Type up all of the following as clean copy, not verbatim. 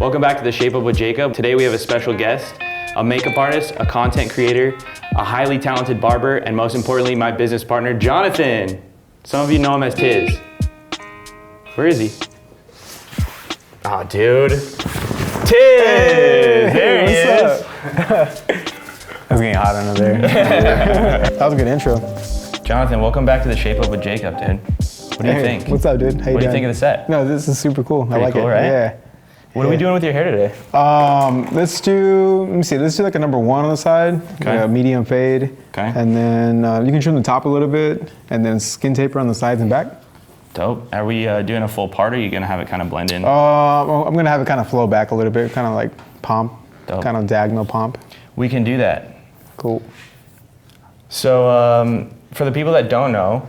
Welcome back to The Shape Up with Jacob. Today we have a special guest, a makeup artist, a content creator, a highly talented barber, and most importantly, my business partner, Jonathan. Some of you know him as Tizz. Where is he? Oh, dude. Tizz! Hey, there he is. I was getting hot under there. That was a good intro. Jonathan, welcome back to The Shape Up with Jacob, dude. What do you think? What's up, dude? How you What do doing? you think of the set? No, this is super cool. I like cool, it. Right? Yeah. What are we doing with your hair today? Let's do like a number 1 on the side, Okay. like a medium fade. Okay. And then you can trim the top a little bit, and then skin taper on the sides and back. Dope. Are we doing a full part, or are you gonna have it kind of blend in? Well, I'm gonna have it kind of flow back a little bit, kind of like pomp, Dope. kind of diagonal pomp. We can do that. Cool. So, for the people that don't know,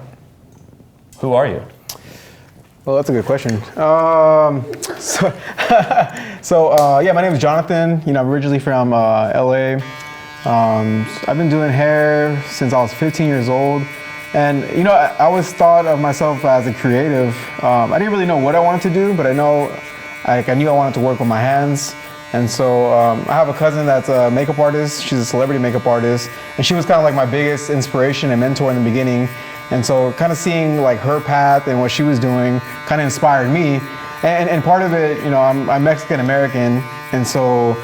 who are you? Well, that's a good question. Yeah, my name is Jonathan. You know, I'm originally from LA. I've been doing hair since I was 15 years old. And, you know, I always thought of myself as a creative. I didn't really know what I wanted to do, but I knew I wanted to work with my hands. And so I have a cousin that's a makeup artist. She's a celebrity makeup artist. And she was kind of like my biggest inspiration and mentor in the beginning. And so kind of seeing like her path and what she was doing kind of inspired me. And part of it, you know, I'm Mexican American. And so,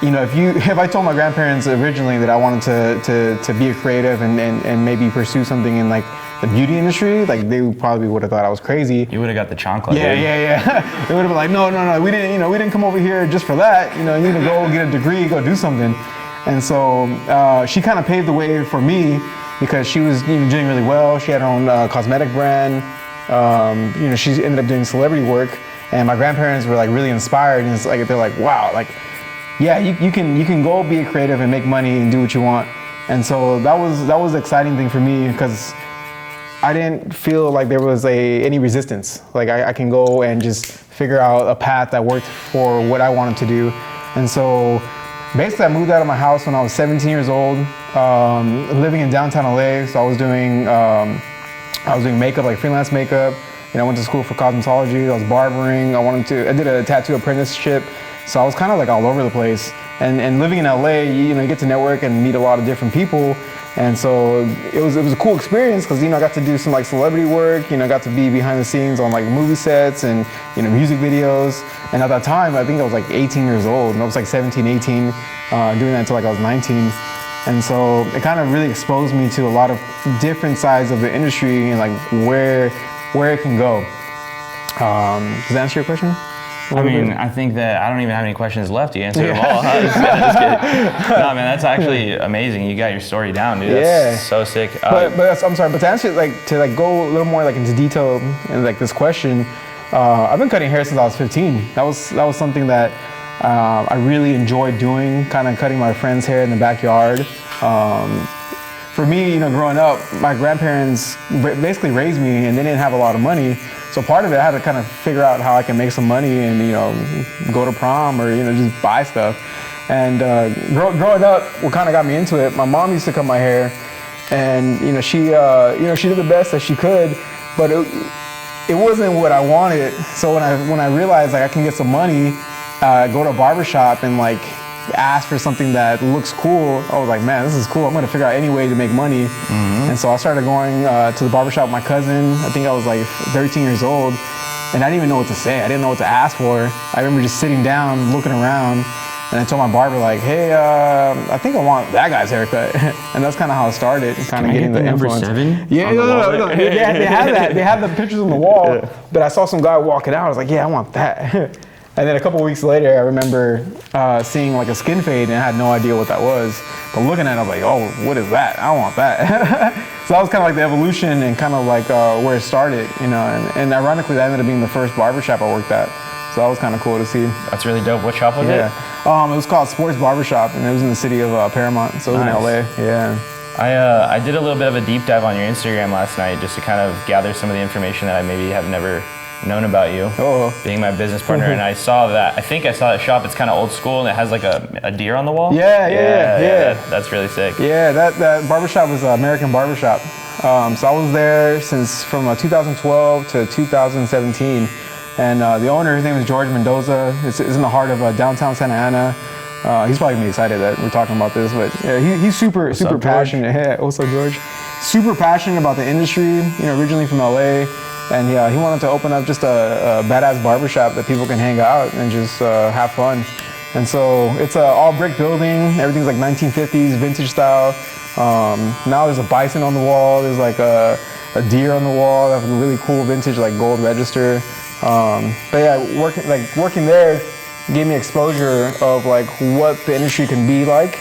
you know, if I told my grandparents originally that I wanted to be a creative and maybe pursue something in like the beauty industry, like they probably would have thought I was crazy. You would have got the chancla. Yeah. They would have been like, no, we didn't come over here just for that. You know, you need to go get a degree, go do something. And so she kind of paved the way for me because she was doing really well. She had her own cosmetic brand. You know, she ended up doing celebrity work, and my grandparents were like really inspired. And it's like they're like, wow, like, yeah, you can go be a creative and make money and do what you want. And so that was the exciting thing for me because I didn't feel like there was any resistance. Like I can go and just figure out a path that worked for what I wanted to do. And so basically I moved out of my house when I was 17 years old, living in downtown LA. So I was doing makeup, like freelance makeup. You know, I went to school for cosmetology. I was barbering. I did a tattoo apprenticeship. So I was kind of like all over the place. And living in LA, you know, you get to network and meet a lot of different people. And so it was a cool experience because, you know, I got to do some like celebrity work, you know, got to be behind the scenes on like movie sets and, you know, music videos. And at that time, I think I was like 18 years old, and I was like 17, 18, doing that until like I was 19. And so it kind of really exposed me to a lot of different sides of the industry and like where it can go. Does that answer your question? I mean, I think that I don't even have any questions left. You answered them all. Just kidding. No, man, that's actually amazing. You got your story down, dude. That's so sick. But to answer, to go a little more like into detail in like this question, I've been cutting hair since I was 15. That was something that I really enjoyed doing, kind of cutting my friends' hair in the backyard. For me, you know, growing up, my grandparents basically raised me, and they didn't have a lot of money. So part of it, I had to kind of figure out how I can make some money and, you know, go to prom or, you know, just buy stuff. And growing up, what kind of got me into it, my mom used to cut my hair, and, you know, she did the best that she could, but it wasn't what I wanted. So when I realized like I can get some money, go to a barber shop and like ask for something that looks cool, I was like, man, this is cool. I'm gonna figure out any way to make money. Mm-hmm. And so I started going to the barbershop with my cousin. I think I was like 13 years old, and I didn't even know what to say. I didn't know what to ask for. I remember just sitting down, looking around, and I told my barber like, hey, I think I want that guy's haircut. And that's kind of how it started, kind of getting the influence. Number 7? Yeah, no. They had that. They had the pictures on the wall, but I saw some guy walking out. I was like, yeah, I want that. And then a couple of weeks later, I remember seeing like a skin fade, and I had no idea what that was. But looking at it, I was like, oh, what is that? I want that. So that was kind of like the evolution and kind of like where it started, you know. And ironically, that ended up being the first barbershop I worked at. So that was kind of cool to see. That's really dope. What shop was it? It was called Sports Barbershop, and it was in the city of Paramount. So it was in LA. Yeah. I did a little bit of a deep dive on your Instagram last night just to kind of gather some of the information that I maybe have never known about you, being my business partner, and I saw that shop. It's kind of old school, and it has like a deer on the wall. Yeah. That's really sick. Yeah, that barbershop was American Barbershop. So I was there from 2012 to 2017. And the owner, his name is George Mendoza. It's in the heart of downtown Santa Ana. He's probably gonna be excited that we're talking about this, but yeah, he's super passionate. Hey, what's up, George? Super passionate about the industry. Originally from LA, and yeah, he wanted to open up just a badass barbershop that people can hang out and just have fun. And so it's a all brick building. Everything's like 1950s vintage style. Now there's a bison on the wall. There's like a deer on the wall. That's a really cool vintage like gold register. But yeah, working there gave me exposure of like what the industry can be like.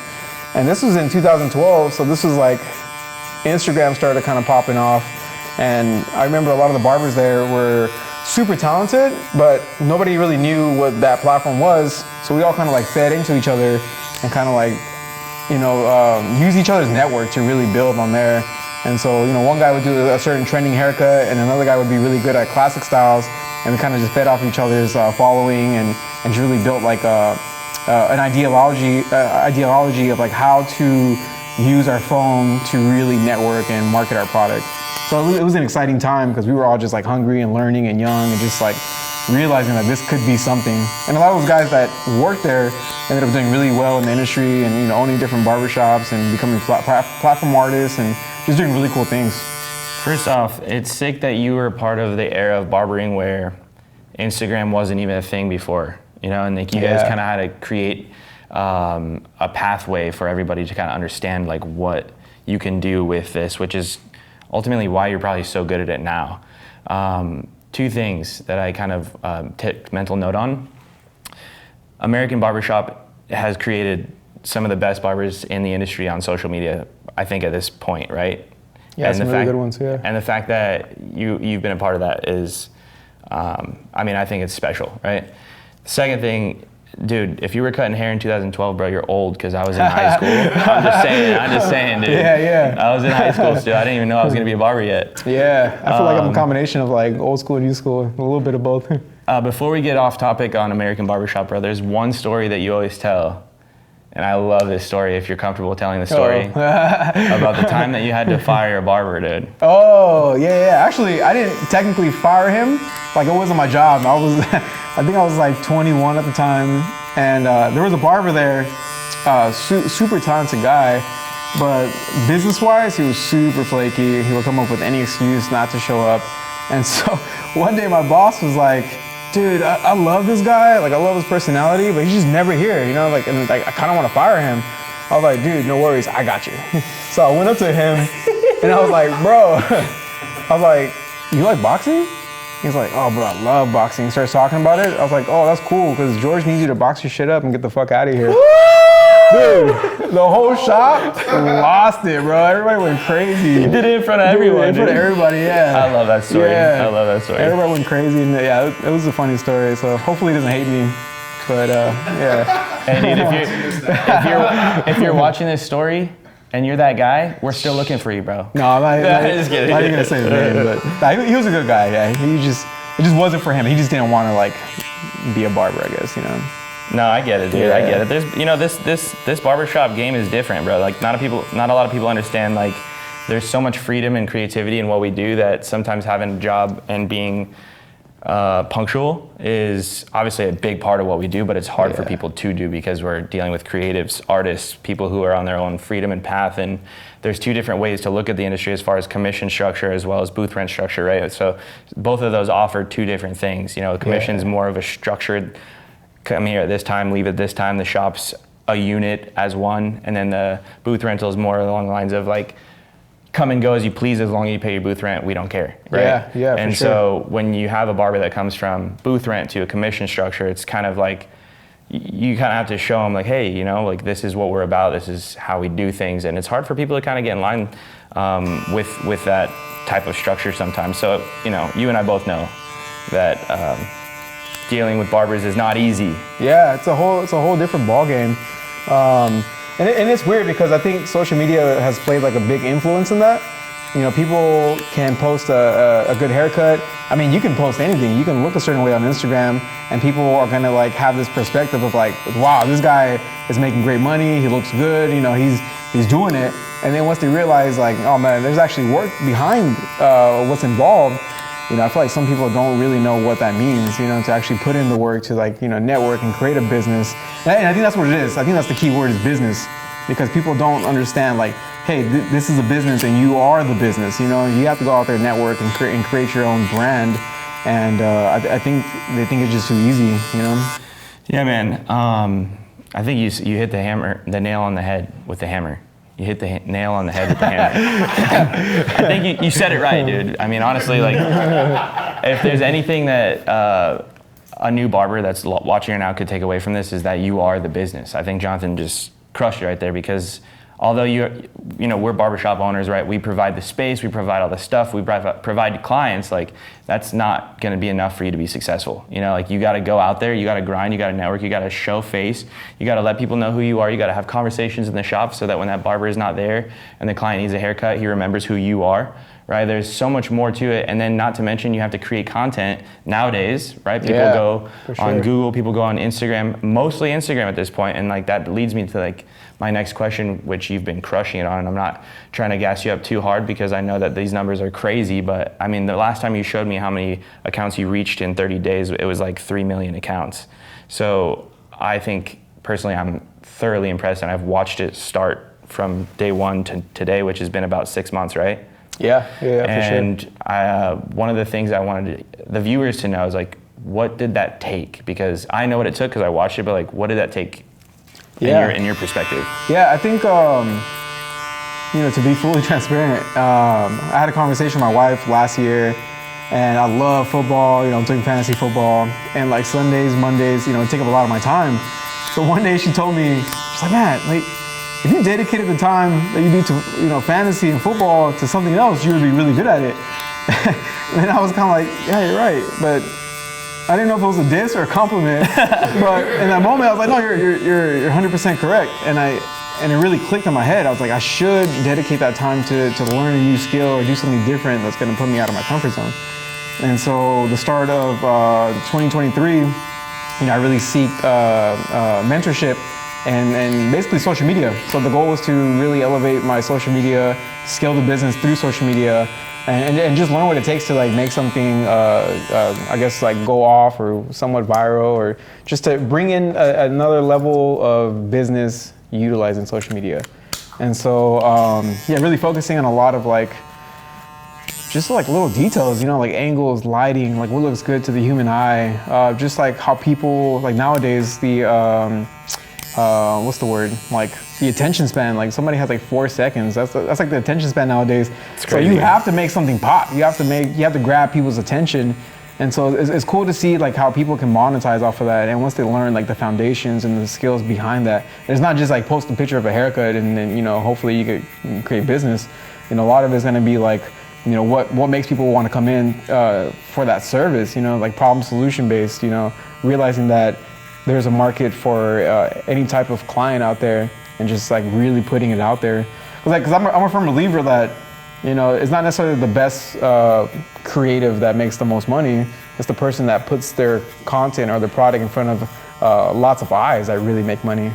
And this was in 2012, so this was like Instagram started kind of popping off. And I remember a lot of the barbers there were super talented, but nobody really knew what that platform was. So we all kind of like fed into each other and kind of like, use each other's network to really build on there. And so, one guy would do a certain trending haircut and another guy would be really good at classic styles. And we kind of just fed off each other's following and just really built like an ideology of like how to use our phone to really network and market our product. So it was an exciting time because we were all just like hungry and learning and young and just like realizing that this could be something. And a lot of those guys that worked there ended up doing really well in the industry and owning different barbershops and becoming platform artists and just doing really cool things. First off, it's sick that you were part of the era of barbering where Instagram wasn't even a thing before, and like you guys kind of had to create a pathway for everybody to kind of understand like what you can do with this, which is ultimately why you're probably so good at it now. Two things that I kind of took mental note on. American Barbershop has created some of the best barbers in the industry on social media, I think at this point, right? Yeah, and some really good ones, yeah. And the fact that you've been a part of that is, I think it's special, right? Second thing, dude, if you were cutting hair in 2012, bro, you're old because I was in high school. I'm just saying, dude. Yeah. I was in high school still. I didn't even know I was going to be a barber yet. Yeah, I feel like I'm a combination of like old school and new school, a little bit of both. Before we get off topic on American Barbershop, bro, there's one story that you always tell. And I love this story, if you're comfortable telling the story, about the time that you had to fire a barber, dude. Oh, yeah. Actually, I didn't technically fire him. Like, it wasn't my job. I think I was like 21 at the time. And there was a barber there, super talented guy. But business-wise, he was super flaky. He would come up with any excuse not to show up. And so one day my boss was like, dude, I love this guy. Like, I love his personality, but he's just never here, and I kind of want to fire him. I was like, dude, no worries, I got you. So I went up to him, and I was like, bro, you like boxing? He's like, oh, bro, I love boxing. He starts talking about it. I was like, oh, that's cool, because George needs you to box your shit up and get the fuck out of here. Dude, the whole shop lost it, bro. Everybody went crazy. You did it in front of everyone. In front of everybody, yeah. I love that story. Yeah. I love that story. Everybody went crazy, and yeah, it was a funny story. So hopefully he doesn't hate me, but yeah. And dude, if you're watching this story and you're that guy, we're still looking for you, bro. No, I'm not just kidding. Not even gonna say his name, but he was a good guy. Yeah, it just wasn't for him. He just didn't want to like be a barber, I guess, No, I get it, dude. Yeah. I get it. There's, this barbershop game is different, bro. Like, not a lot of people understand. Like, there's so much freedom and creativity in what we do that sometimes having a job and being punctual is obviously a big part of what we do. But it's hard for people to do because we're dealing with creatives, artists, people who are on their own freedom and path. And there's two different ways to look at the industry as far as commission structure as well as booth rent structure, right? So both of those offer two different things. Commission's more of a structured, come here at this time, leave at this time. The shop's a unit as one, and then the booth rental is more along the lines of like, come and go as you please as long as you pay your booth rent, we don't care, right? Yeah, and for sure. So when you have a barber that comes from booth rent to a commission structure, it's kind of like, you kind of have to show them like, hey, like this is what we're about, this is how we do things, and it's hard for people to kind of get in line with that type of structure sometimes. So, you and I both know that dealing with barbers is not easy. Yeah, it's a whole different ball game, and it's weird because I think social media has played like a big influence in that. People can post a good haircut. I mean, you can post anything. You can look a certain way on Instagram, and people are gonna like have this perspective of like, wow, this guy is making great money. He looks good. He's doing it. And then once they realize like, oh man, there's actually work behind what's involved. I feel like some people don't really know what that means, to actually put in the work to like, network and create a business. And I think that's what it is. I think that's the key word is business, because people don't understand like, hey, this is a business and you are the business. You have to go out there, network, and create your own brand. And I think they think it's just too easy, Yeah, man. I think you hit the nail on the head with the hammer. You hit the nail on the head with the hammer. I think you said it right, dude. I mean, honestly, like, if there's anything that a new barber that's watching right now could take away from this, is that you are the business. I think Jonathan just crushed it right there, because although we're barbershop owners, right? We provide the space, we provide all the stuff, we provide clients. Like, that's not going to be enough for you to be successful. Like, you got to go out there, you got to grind, you got to network, you got to show face, you got to let people know who you are, you got to have conversations in the shop so that when that barber is not there and the client needs a haircut, he remembers who you are. Right, there's so much more to it, and then not to mention you have to create content nowadays, right? People go on Google, people go on Instagram, mostly Instagram at this point, and like that leads me to like my next question, which you've been crushing it on. And I'm not trying to gas you up too hard because I know that these numbers are crazy, but I mean, the last time you showed me how many accounts you reached in 30 days, it was like 3 million accounts. So I think personally, I'm thoroughly impressed, and I've watched it start from day one to today, which has been about 6 months, right? Yeah, for sure. And one of the things I wanted the viewers to know is like, what did that take? Because I know what it took because I watched it, but like, what did that take in your perspective? Yeah, I think, to be fully transparent, I had a conversation with my wife last year, and I love football, I'm doing fantasy football, and like Sundays, Mondays, take up a lot of my time. So one day she told me, she's like, man, like, if you dedicated the time that you do to, fantasy and football to something else, you would be really good at it. And I was kind of like, yeah, you're right. But I didn't know if it was a diss or a compliment. But in that moment, I was like, no, you're 100% correct. And it really clicked in my head. I was like, I should dedicate that time to learn a new skill or do something different that's going to put me out of my comfort zone. And so the start of 2023, I really seek mentorship and basically social media. So the goal was to really elevate my social media, scale the business through social media, and just learn what it takes to like make something, I guess like go off or somewhat viral, or just to bring in another level of business utilizing social media. And so, really focusing on a lot of like, just like little details, like angles, lighting, like what looks good to the human eye, just like how people, like nowadays, what's the word? Like the attention span, like somebody has like 4 seconds. That's like the attention span nowadays. So you have to make something pop. You have to grab people's attention. And so it's cool to see like how people can monetize off of that. And once they learn like the foundations and the skills behind that, it's not just like post a picture of a haircut and then, hopefully you could create business. A lot of it's going to be like, what makes people want to come in for that service, like problem solution based, realizing that there's a market for any type of client out there, and just like really putting it out there. Cause I'm a firm believer that, it's not necessarily the best creative that makes the most money. It's the person that puts their content or their product in front of lots of eyes that really make make money.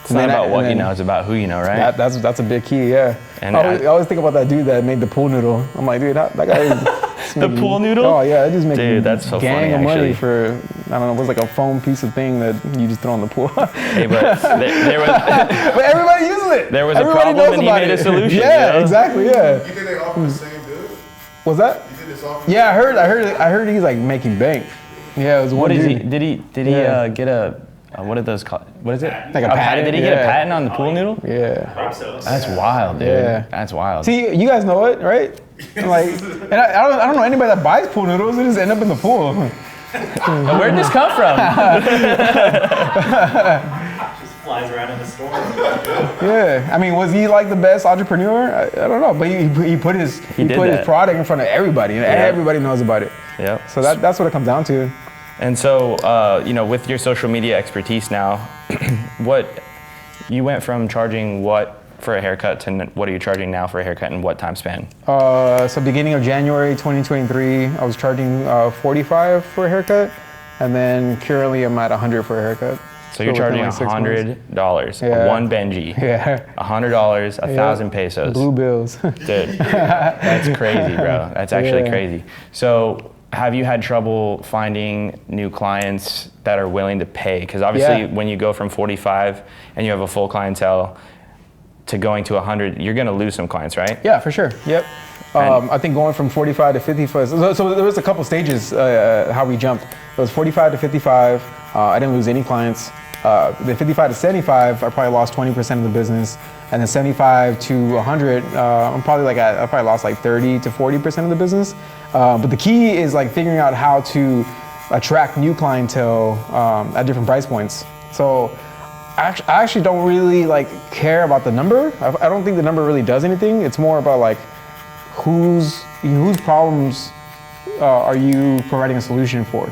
It's not about what you know, it's about who you know, right? That's a big key, yeah. And I always think about that dude that made the pool noodle. I'm like, dude, that guy is the pool noodle? Oh yeah, that just makes that's so gang funny, of money actually. For, I don't know, it was like a foam piece of thing that you just throw in the pool. Hey, but there was but everybody uses it. There was everybody a problem and he made a solution. Yeah, exactly, yeah. You think they offer the same dude? What's that? You think it's offer? Yeah, I heard he's like making bank. Yeah, it was one What is dude. he? Did he get a? What are those called? What is it? Like a patent? Did he get a patent on the pool noodle? Yeah. That's wild, dude. Yeah. That's wild. See, you guys know it, right? Like, and I don't know anybody that buys pool noodles. They just end up in the pool. Where did this come from? Just flies around in the store. Yeah, I mean, was he like the best entrepreneur? I don't know, but he put his product in front of everybody, and everybody knows about it. Yeah. So that's what it comes down to. And so, with your social media expertise now, what you went from charging what for a haircut to what are you charging now for a haircut in what time span? So beginning of January 2023, I was charging $45 for a haircut, and then currently I'm at $100 for a haircut. So you're charging $100, Yeah. one Benji, Yeah. $100, 1,000 pesos. Blue bills. Dude, that's crazy, bro. That's actually crazy. So have you had trouble finding new clients that are willing to pay? Because obviously when you go from 45 and you have a full clientele to going to 100, you're gonna lose some clients, right? Yeah, for sure. Yep. I think going from 45 to 55. So there was a couple stages how we jumped. It was 45 to 55. I didn't lose any clients. The 55 to 75, I probably lost 20% of the business. And then 75 to 100, I probably lost like 30 to 40% of the business. But the key is like figuring out how to attract new clientele at different price points. So I actually don't really like care about the number. I don't think the number really does anything. It's more about like whose problems are you providing a solution for?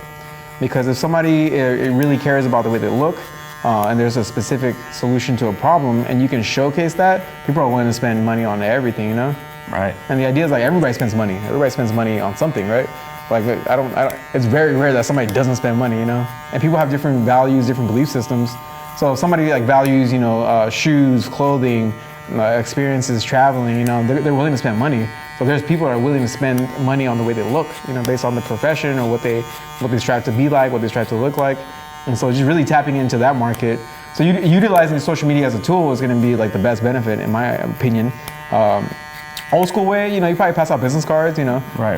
Because if somebody really cares about the way they look, and there's a specific solution to a problem, and you can showcase that, people are willing to spend money on everything, you know? Right. And the idea is like everybody spends money. Everybody spends money on something, right? Like I don't. It's very rare that somebody doesn't spend money, you know? And people have different values, different belief systems. So if somebody like values, you know, shoes, clothing, experiences, traveling, you know, they're willing to spend money. So there's people that are willing to spend money on the way they look, you know, based on the profession or what they strive to be like, what they strive to look like. And so just really tapping into that market. So utilizing social media as a tool is going to be like the best benefit, in my opinion. Old school way, you know, you probably pass out business cards, you know. Right.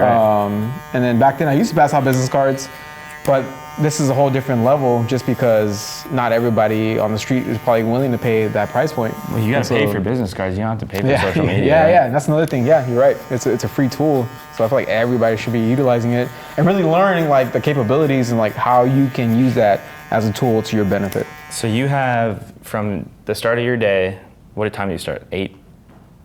And then back then I used to pass out business cards, but this is a whole different level just because not everybody on the street is probably willing to pay that price point. Well, you gotta pay for business cards. You don't have to pay for social media. Yeah, that's another thing. Yeah, you're right. It's a free tool. So I feel like everybody should be utilizing it and really learning like the capabilities and like how you can use that as a tool to your benefit. So you have, from the start of your day, what time do you start? 8,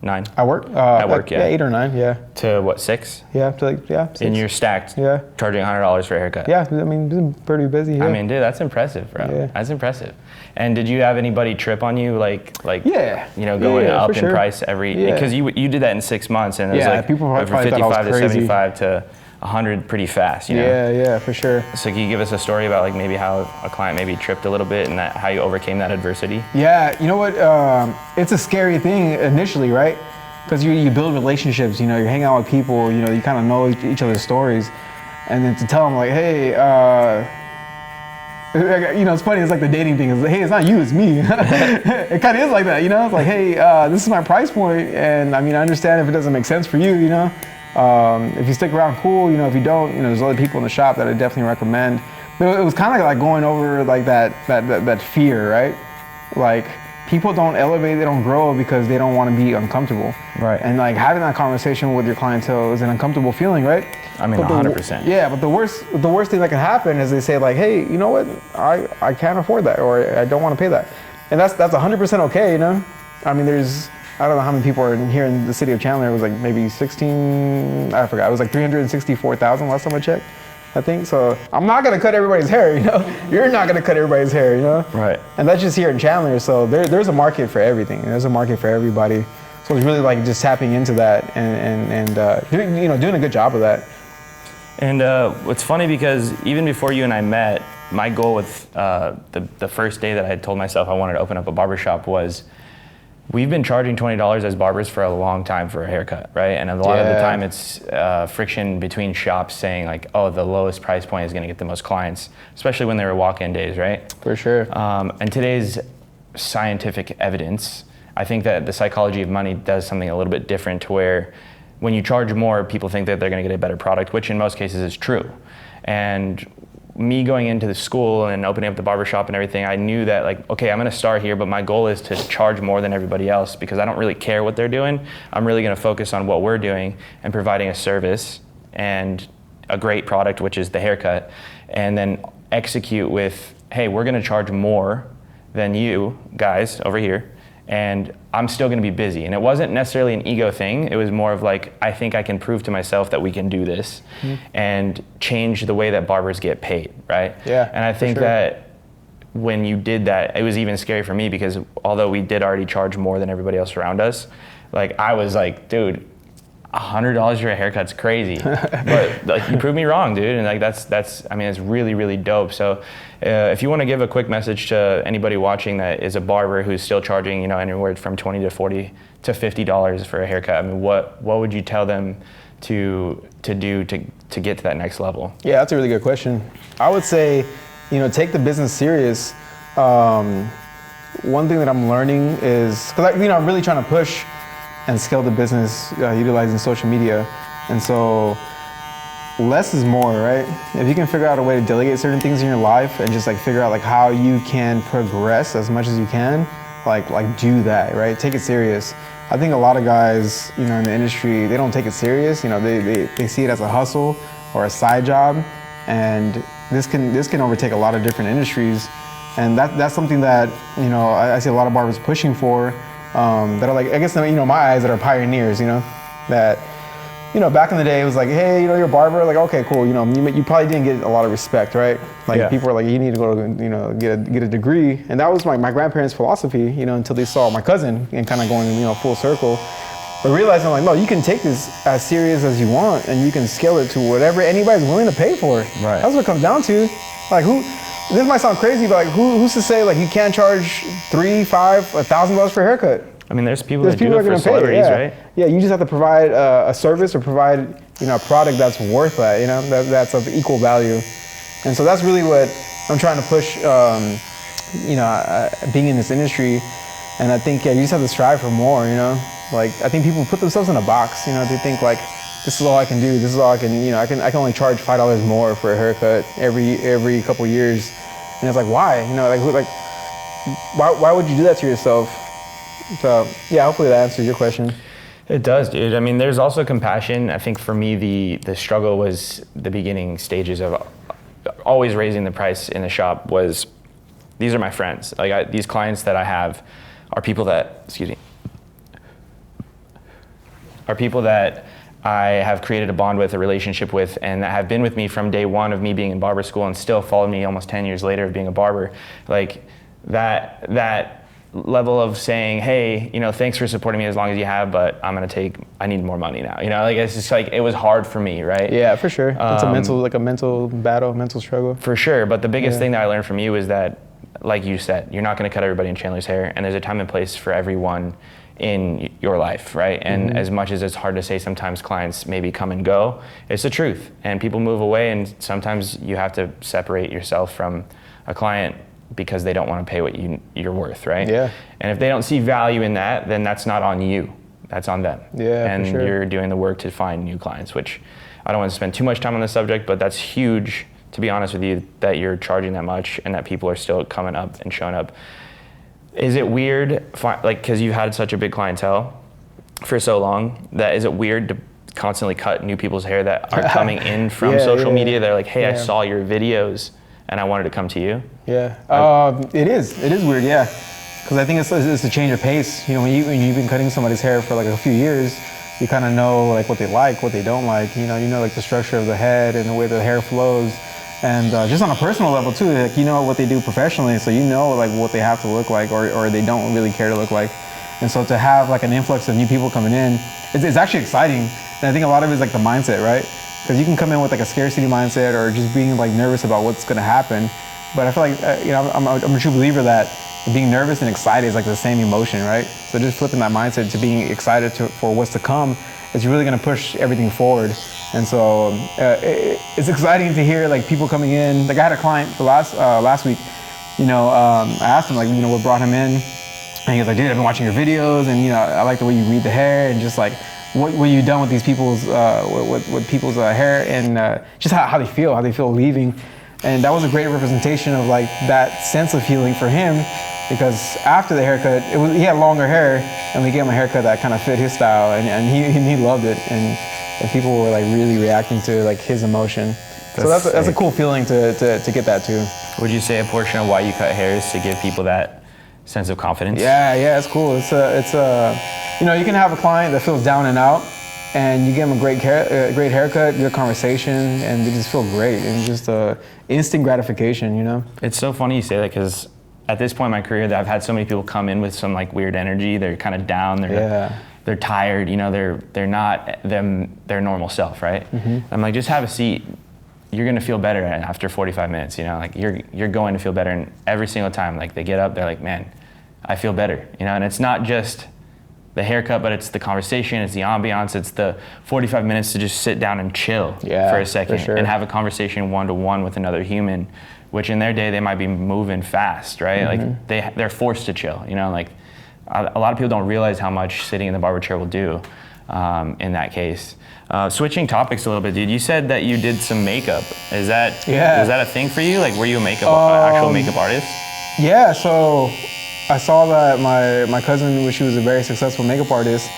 9? At work? At work, yeah. 8 or 9, yeah. To what, 6? Yeah, to like, 6. And you're stacked, charging $100 for a haircut. Yeah, I mean, this is pretty busy. Yeah. I mean, dude, that's impressive, bro. Yeah. That's impressive. And did you have anybody trip on you, like yeah, you know, going up in sure. price every, because you did that in 6 months, and it was like people from probably thought I was 55 to crazy. 75 to 100 pretty fast, you know? Yeah, for sure. So can you give us a story about like maybe how a client maybe tripped a little bit and how you overcame that adversity? Yeah, you know what? It's a scary thing initially, right? Because you build relationships, you know, you hang out with people, you know, you kind of know each other's stories. And then to tell them like, hey, you know, it's funny, it's like the dating thing. It's like, hey, it's not you, it's me. It kind of is like that, you know? It's like, hey, this is my price point, and I mean, I understand if it doesn't make sense for you, you know? If you stick around, cool. You know, if you don't, you know, there's other people in the shop that I definitely recommend. But it was kind of like going over like that fear, right? Like people don't elevate, they don't grow because they don't want to be uncomfortable. Right. And like having that conversation with your clientele is an uncomfortable feeling, right? I mean, 100%. Yeah, but the worst thing that can happen is they say like, hey, you know what? I can't afford that, or I don't want to pay that, and that's 100% okay, you know. I mean, I don't know how many people are here in the city of Chandler. It was like maybe 16, I forgot. It was like 364,000 last time I checked, I think. So I'm not gonna cut everybody's hair, you know? You're not gonna cut everybody's hair, you know? Right. And that's just here in Chandler. So there's a market for everything. There's a market for everybody. So it's really like just tapping into that and doing a good job of that. And it's funny because even before you and I met, my goal with the first day that I had told myself I wanted to open up a barbershop was, we've been charging $20 as barbers for a long time for a haircut, right? And a lot of the time it's friction between shops saying like, oh, the lowest price point is gonna get the most clients, especially when they were walk-in days, right? For sure. And today's scientific evidence, I think that the psychology of money does something a little bit different, to where when you charge more, people think that they're gonna get a better product, which in most cases is true. And me going into the school and opening up the barbershop and everything, I knew that like, okay, I'm gonna start here, but my goal is to charge more than everybody else, because I don't really care what they're doing. I'm really gonna focus on what we're doing and providing a service and a great product, which is the haircut, and then execute with, hey, we're gonna charge more than you guys over here, and I'm still gonna be busy. And it wasn't necessarily an ego thing. It was more of like, I think I can prove to myself that we can do this and change the way that barbers get paid, right? Yeah. And I think that when you did that, it was even scary for me, because although we did already charge more than everybody else around us, like I was like, dude, $100 for a haircut's crazy, but like, you proved me wrong, dude. And like that's I mean, it's really, really dope. So if you want to give a quick message to anybody watching that is a barber who's still charging, you know, anywhere from $20 to $40 to $50 for a haircut, I mean, what would you tell them to do to get to that next level? Yeah, that's a really good question. I would say, you know, take the business serious. One thing that I'm learning is, because you know, I'm really trying to push and scale the business utilizing social media. And so less is more, right? If you can figure out a way to delegate certain things in your life and just like figure out like how you can progress as much as you can, like do that, right? Take it serious. I think a lot of guys, you know, in the industry, they don't take it serious. You know, they see it as a hustle or a side job, and this can overtake a lot of different industries. And that's something that, you know, I see a lot of barbers pushing for, that are like, I guess, you know, my eyes, that are pioneers, you know, that, you know, back in the day it was like, hey, you know, you're a barber, like, okay, cool, you know, you probably didn't get a lot of respect, right? Like people were like, you need to go to, you know, get a degree. And that was my grandparents' philosophy, you know, until they saw my cousin and kind of going, you know, full circle. But realizing like, no, you can take this as serious as you want and you can scale it to whatever anybody's willing to pay for. Right. That's what it comes down to. Like this might sound crazy, but like who's to say like you can't charge $3,000, $5,000, $1,000 for a haircut? I mean, there's people that do it for celebrities, right? Yeah, you just have to provide a service or provide, you know, a product that's worth that, you know, that's of equal value. And so that's really what I'm trying to push, you know, being in this industry. And I think, yeah, you just have to strive for more, you know? Like, I think people put themselves in a box, you know, they think like, this is all I can do, this is all I can, you know, I can only charge $5 more for a haircut every couple years. And it's like, why? You know, like why would you do that to yourself? So yeah, hopefully that answers your question. It does, dude. I mean, there's also compassion. I think for me, the struggle was the beginning stages of always raising the price in the shop was, these are my friends. Like these clients that I have are people that, are people that I have created a bond with, a relationship with, and that have been with me from day one of me being in barber school and still followed me almost 10 years later of being a barber. Like that level of saying, hey, you know, thanks for supporting me as long as you have, but I need more money now. You know, like it's just like, it was hard for me, right? Yeah, for sure. It's a mental battle, mental struggle. For sure, but the biggest thing that I learned from you is that, like you said, you're not gonna cut everybody in Chandler's hair, and there's a time and place for everyone in your life, right? And as much as it's hard to say, sometimes clients maybe come and go, it's the truth. And people move away, and sometimes you have to separate yourself from a client because they don't want to pay what you're worth, right? Yeah. And if they don't see value in that, then that's not on you, that's on them. Yeah, and for sure. You're doing the work to find new clients, which I don't want to spend too much time on the subject, but that's huge, to be honest with you, that you're charging that much and that people are still coming up and showing up. Is it weird, like, because you've had such a big clientele for so long, that is it weird to constantly cut new people's hair that are coming in from social media? They're like, hey, I saw your videos and I wanted to come to you. Yeah, it is weird, yeah. Because I think it's a change of pace. You know, when you've been cutting somebody's hair for like a few years, you kind of know like what they like, what they don't like. You know like the structure of the head and the way the hair flows. And just on a personal level too, like you know what they do professionally, so you know like what they have to look like or they don't really care to look like. And so to have like an influx of new people coming in, it's actually exciting. And I think a lot of it is like the mindset, right? Because you can come in with like a scarcity mindset or just being like nervous about what's gonna happen. But I feel like, you know, I'm a true believer that being nervous and excited is like the same emotion, right? So just flipping that mindset to being excited for what's to come is really gonna push everything forward. And so it's exciting to hear like people coming in. Like I had a client last week, you know, I asked him like, you know, what brought him in? And he was like, dude, I've been watching your videos and, you know, I like the way you read the hair and just like, what you've done with these people's, with people's hair and just how they feel leaving. And that was a great representation of like that sense of healing for him, because after the haircut, he had longer hair and we gave him a haircut that kind of fit his style and he loved it. And people were like really reacting to like his emotion. So that's a cool feeling to get that too. Would you say a portion of why you cut hair is to give people that sense of confidence? Yeah, it's cool. It's you know, you can have a client that feels down and out, and you give them a great haircut, good conversation, and they just feel great, and just instant gratification, you know? It's so funny you say that, because at this point in my career, I've had so many people come in with some like weird energy. They're kind of down. they're tired, you know, they're not their normal self, right? I'm like, just have a seat. You're gonna feel better after 45 minutes, you know, like you're going to feel better. And every single time, like they get up, they're like, man, I feel better, you know. And it's not just the haircut, but it's the conversation, it's the ambiance, it's the 45 minutes to just sit down and chill for a second and have a conversation one-to-one with another human, which in their day, they might be moving fast, right? Like they're forced to chill, you know, like a lot of people don't realize how much sitting in the barber chair will do in that case. Switching topics a little bit, dude, you said that you did some makeup. Was that a thing for you? Like, were you a actual makeup artist? Yeah, so I saw that my cousin, she was a very successful makeup artist,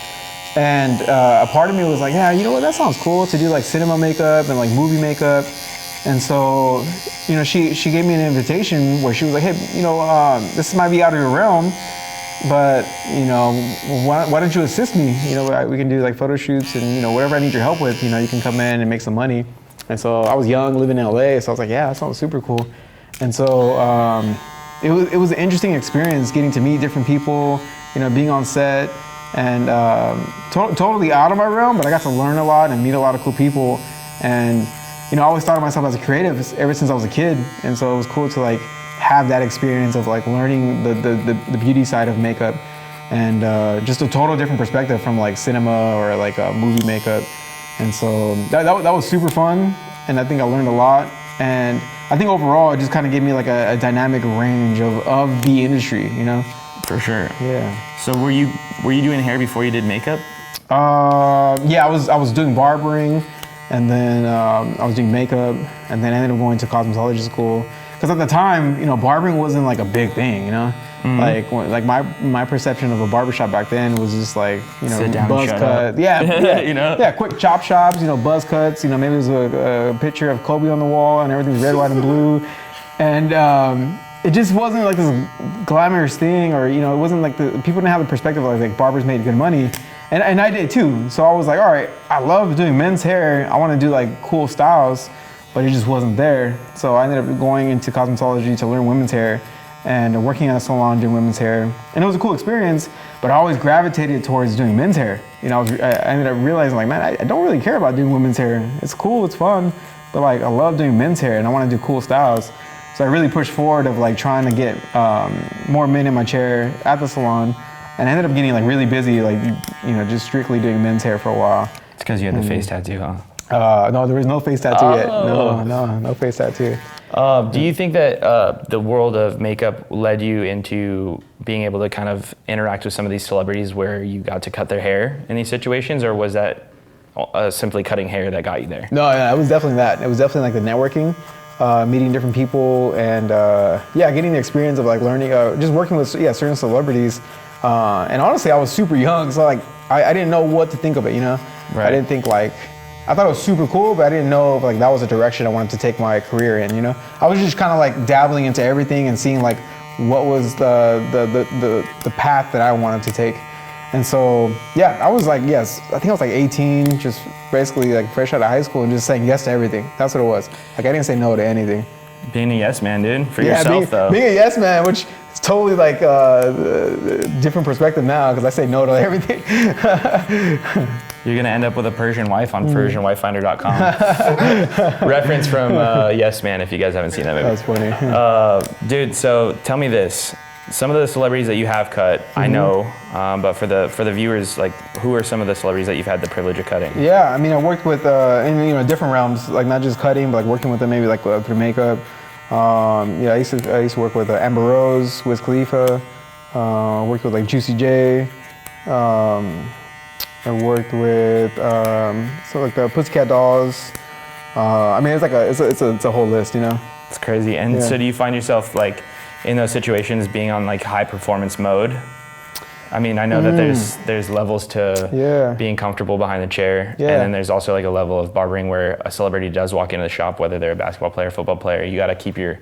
and a part of me was like, yeah, you know what, that sounds cool to do like cinema makeup and like movie makeup. And so, you know, she gave me an invitation where she was like, hey, you know, this might be out of your realm, but, you know, why don't you assist me? You know, we can do like photo shoots and, you know, whatever I need your help with, you know, you can come in and make some money. And so I was young, living in LA, so I was like, yeah, that sounds super cool. And so it was an interesting experience getting to meet different people, you know, being on set, and totally out of my realm, but I got to learn a lot and meet a lot of cool people. And, you know, I always thought of myself as a creative ever since I was a kid. And so it was cool to like have that experience of like learning the beauty side of makeup, and just a total different perspective from like cinema or like movie makeup. And so that was super fun, and I think I learned a lot. And I think overall it just kind of gave me like a dynamic range of the industry, you know? For sure. Yeah. So were you doing hair before you did makeup? Yeah, I was doing barbering, and then I was doing makeup, and then I ended up going to cosmetology school. Because at the time, you know, barbering wasn't like a big thing, you know? Like my perception of a barbershop back then was just like, you know, buzz cut. Yeah, you know? Yeah, quick chop shops, you know, buzz cuts, you know, maybe it was a picture of Kobe on the wall and everything's red, white, and blue. And it just wasn't like this glamorous thing, or, you know, it wasn't like people didn't have the perspective of like barbers made good money. And I did too. So I was like, all right, I love doing men's hair. I want to do like cool styles, but it just wasn't there. So I ended up going into cosmetology to learn women's hair, and working at a salon doing women's hair. And it was a cool experience, but I always gravitated towards doing men's hair. You know, I ended up realizing like, man, I don't really care about doing women's hair. It's cool, it's fun, but like I love doing men's hair and I want to do cool styles. So I really pushed forward of like trying to get more men in my chair at the salon. And I ended up getting like really busy, like, you know, just strictly doing men's hair for a while. It's because you had the face tattoo, huh? No, there was no face tattoo yet. No face tattoo. Do you think that the world of makeup led you into being able to kind of interact with some of these celebrities where you got to cut their hair in these situations, or was that simply cutting hair that got you there? No, yeah, it was definitely that. It was definitely like the networking, meeting different people, and yeah, getting the experience of like learning, just working with certain celebrities. And honestly, I was super young, so like I didn't know what to think of it, you know? Right. I didn't think like, I thought it was super cool, but I didn't know if like that was a direction I wanted to take my career in, you know? I was just kind of like dabbling into everything and seeing like what was the path that I wanted to take. And so, yeah, I was like, yes, I think I was like 18, just basically like fresh out of high school and just saying yes to everything. That's what it was. Like I didn't say no to anything. Being a yes man, dude, for yourself though. Being a yes man, which is totally like a different perspective now because I say no to everything. You're gonna end up with a Persian wife on PersianWifeFinder.com. Reference from Yes Man, if you guys haven't seen that movie. That's funny. Dude, so tell me this. Some of the celebrities that you have cut, I know, but for the viewers, like, who are some of the celebrities that you've had the privilege of cutting? Yeah, I mean, I worked with in, you know, different realms, like not just cutting, but like working with them maybe like through makeup. Yeah, I used to work with Amber Rose, Wiz Khalifa. Worked with like Juicy J. I worked with so like the Pussycat Dolls. I mean, it's like it's a whole list, you know. It's crazy. And so do you find yourself like in those situations being on like high performance mode? I mean, I know that there's levels to being comfortable behind the chair, and then there's also like a level of barbering where a celebrity does walk into the shop, whether they're a basketball player, football player. You got to keep your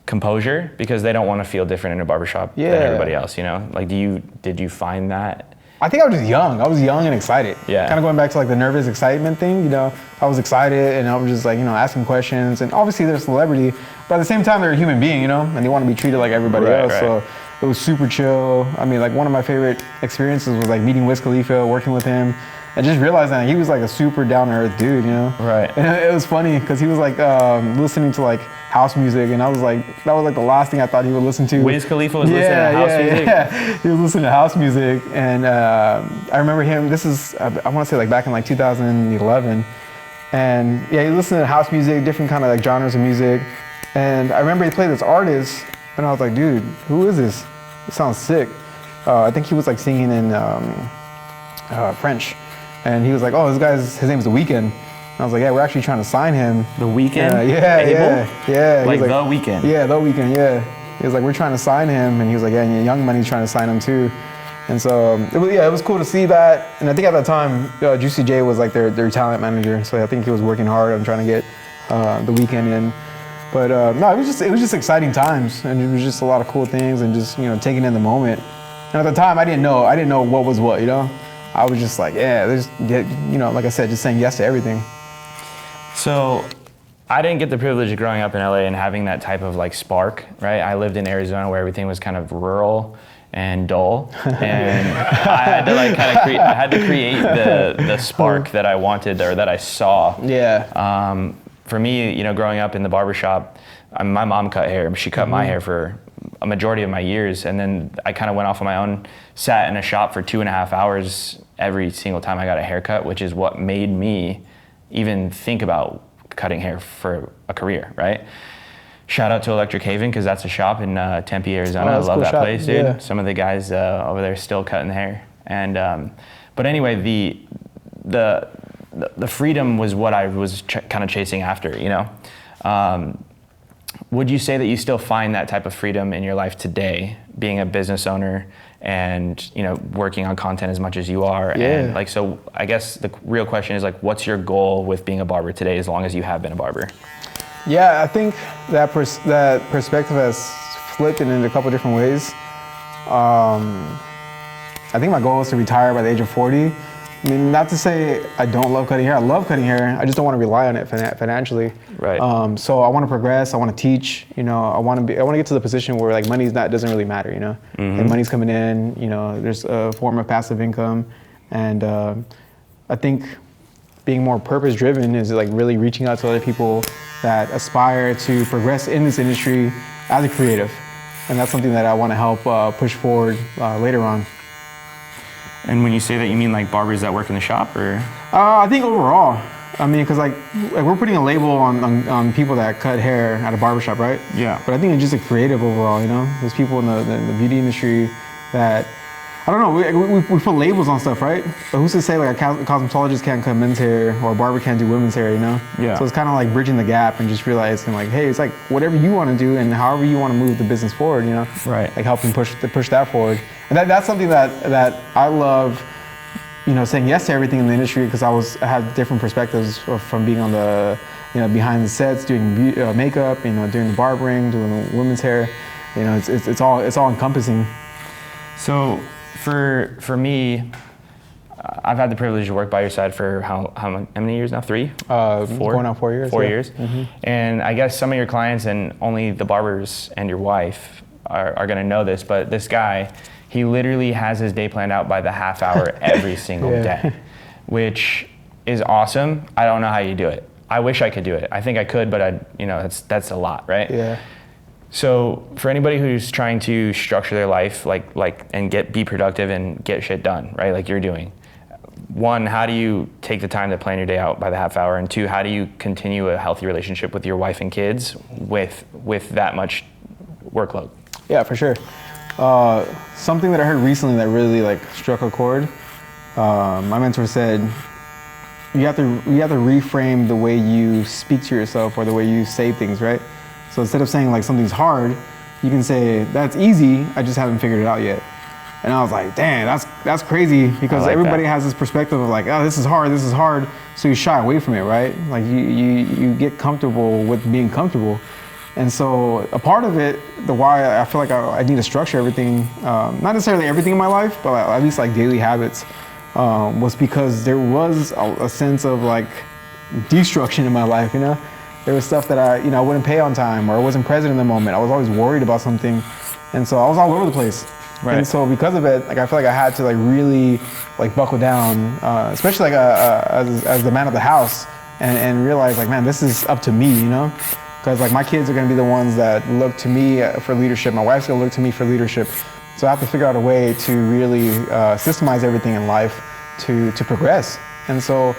composure because they don't want to feel different in a barbershop than everybody else. You know, like did you find that? I think I was just young. I was young and excited. Yeah. Kind of going back to like the nervous excitement thing, you know, I was excited and I was just like, you know, asking questions, and obviously they're a celebrity, but at the same time they're a human being, you know, and they want to be treated like everybody else. Right. So It was super chill. I mean, like one of my favorite experiences was like meeting Wiz Khalifa, working with him, and just realizing that he was like a super down-to-earth dude, you know? Right. And it was funny because he was like listening to like house music, and I was like, that was like the last thing I thought he would listen to. Wiz Khalifa was listening to house music? Yeah, he was listening to house music, and I remember him, this is, I want to say like back in like 2011, and yeah, he listened to house music, different kind of like genres of music, and I remember he played this artist, and I was like, dude, who is this? It sounds sick. I think he was like singing in French. And he was like, oh, his name is The Weeknd. And I was like, yeah, we're actually trying to sign him. The Weeknd? Yeah. Like The Weeknd? Yeah, The Weeknd, yeah. He was like, we're trying to sign him. And he was like, yeah, and Young Money's trying to sign him too. And so, it was cool to see that. And I think at that time, Juicy J was like their talent manager. So I think he was working hard on trying to get The Weeknd in. But no, it was just exciting times. And it was just a lot of cool things and just, taking in the moment. And at the time, I didn't know what was what, I was just like, like I said, just saying yes to everything. So I didn't get the privilege of growing up in LA and having that type of like spark, right? I lived in Arizona where everything was kind of rural and dull, and I had to like kind of create the spark that I wanted or that I saw. Yeah. For me, growing up in the barbershop, my mom cut hair. She cut my hair for a majority of my years, and then I kind of went off on my own, sat in a shop for 2.5 hours every single time I got a haircut, which is what made me even think about cutting hair for a career, right? Shout out to Electric Haven, because that's a shop in Tempe, Arizona. I love cool that shop. place, dude. Yeah. Some of the guys over there still cutting hair. And but anyway, the freedom was what I was kind of chasing after, Would you say that you still find that type of freedom in your life today, being a business owner and working on content as much as you are? Yeah. And so I guess the real question is what's your goal with being a barber today, as long as you have been a barber? Yeah, I think that perspective has flipped in a couple different ways. I think my goal is to retire by the age of 40. I mean, not to say I don't love cutting hair. I love cutting hair. I just don't want to rely on it financially. Right. So I want to progress. I want to teach. I want to get to the position where like doesn't really matter. Mm-hmm. And money's coming in. There's a form of passive income, and I think being more purpose-driven is like really reaching out to other people that aspire to progress in this industry as a creative, and that's something that I want to help push forward later on. And when you say that, you mean like barbers that work in the shop, or? I think overall. I mean, because like we're putting a label on people that cut hair at a barbershop, right? Yeah. But I think it's just a creative overall, There's people in the beauty industry that, I don't know, we put labels on stuff, right? But who's to say like a cosmetologist can't cut men's hair or a barber can't do women's hair, Yeah. So it's kind of like bridging the gap and just realizing like, hey, it's like whatever you want to do and however you want to move the business forward, Right. Like helping push that forward. And that's something that I love, saying yes to everything in the industry, because I had different perspectives from being on the, behind the sets, doing makeup, doing the barbering, doing the women's hair. It's all encompassing. So for me, I've had the privilege to work by your side for how many years now? 3? 4? Going on 4 years. 4 yeah. years. Mm-hmm. And I guess some of your clients and only the barbers and your wife are going to know this, but this guy, he literally has his day planned out by the half hour every single day, which is awesome. I don't know how you do it. I wish I could do it. I think I could, but that's a lot, right? Yeah. So for anybody who's trying to structure their life and be productive and get shit done, right? Like you're doing. 1, how do you take the time to plan your day out by the half hour? And 2, how do you continue a healthy relationship with your wife and kids with that much workload? Yeah, for sure. Something that I heard recently that really like struck a chord. My mentor said, you have to reframe the way you speak to yourself or the way you say things, right? So instead of saying like something's hard, you can say that's easy, I just haven't figured it out yet. And I was like, damn, that's crazy, because everybody has this perspective of like, oh, this is hard, so you shy away from it, right? Like you get comfortable with being comfortable. And so a part of it, the why I feel like I need to structure everything, not necessarily everything in my life, but at least like daily habits, was because there was a sense of like destruction in my life, There was stuff that I wouldn't pay on time, or I wasn't present in the moment. I was always worried about something. And so I was all over the place. Right. And so because of it, like I feel like I had to like really like buckle down, especially like as the man of the house, and realize like, man, this is up to me, you know? Because like my kids are gonna be the ones that look to me for leadership. My wife's gonna look to me for leadership. So I have to figure out a way to really systemize everything in life to progress. And so,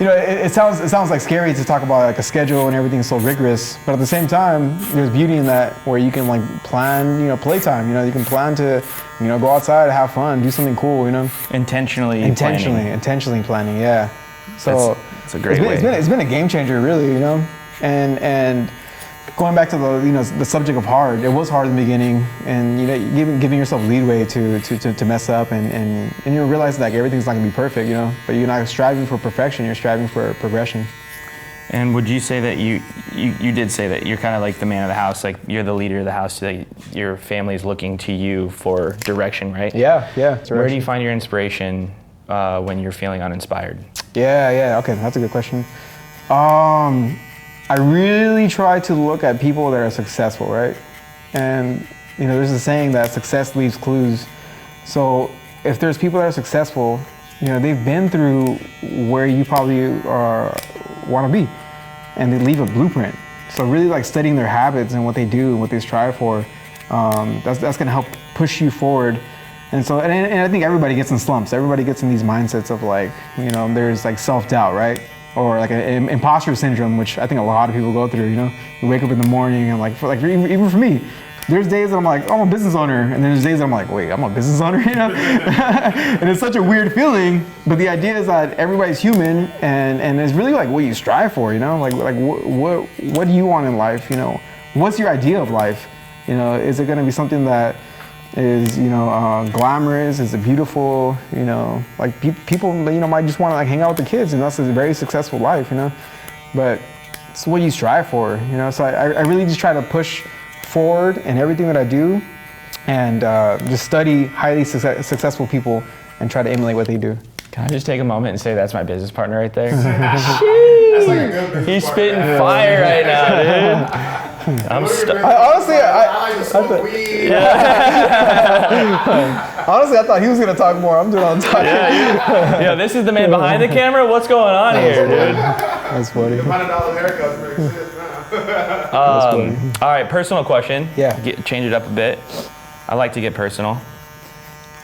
you know, it sounds like scary to talk about like a schedule and everything is so rigorous, but at the same time, there's beauty in that where you can like plan, you know, playtime. You know, you can plan to, you know, go outside, have fun, do something cool. You know, Intentionally planning. Yeah. So that's a great way. It's been a game changer, really. You know, and going back to the subject of hard, it was hard in the beginning, and you know, giving yourself leeway to mess up and you know, realize that like, everything's not gonna be perfect, you know, but you're not striving for perfection, you're striving for progression. And would you say that you did say that you're kind of like the man of the house, like you're the leader of the house, that your family's looking to you for direction, right? Yeah. Where do you find your inspiration when you're feeling uninspired? Yeah, okay, that's a good question. I really try to look at people that are successful, right? And you know, there's a saying that success leaves clues. So if there's people that are successful, you know, they've been through where you probably want to be, and they leave a blueprint. So really like studying their habits and what they do and what they strive for, that's gonna help push you forward. And so, and I think everybody gets in slumps. Everybody gets in these mindsets of like, you know, there's like self-doubt, right? Or like an imposter syndrome, which I think a lot of people go through, you know? You wake up in the morning and like, even for me, there's days that I'm like, oh, I'm a business owner. And then there's days that I'm like, wait, I'm a business owner, you know? And it's such a weird feeling, but the idea is that everybody's human, and it's really like what you strive for, you know? Like what do you want in life, you know? What's your idea of life? You know, is it gonna be something that is, you know, glamorous? Is it beautiful? You know, like people, you know, might just want to like hang out with the kids, and that's a very successful life, you know. But it's what you strive for, you know. So I really just try to push forward in everything that I do, and just study highly successful people and try to emulate what they do. Can I just take a moment and say that's my business partner right there? That's like a good business He's partner. spitting fire right now, dude. Honestly, I like to smoke weed. honestly, I thought he was gonna talk more. I'm doing all the talking. Yeah, this is the man behind the camera. What's going on here, dude? That's funny. $100 haircuts really exist now. All right, personal question. Yeah. Change it up a bit. I like to get personal.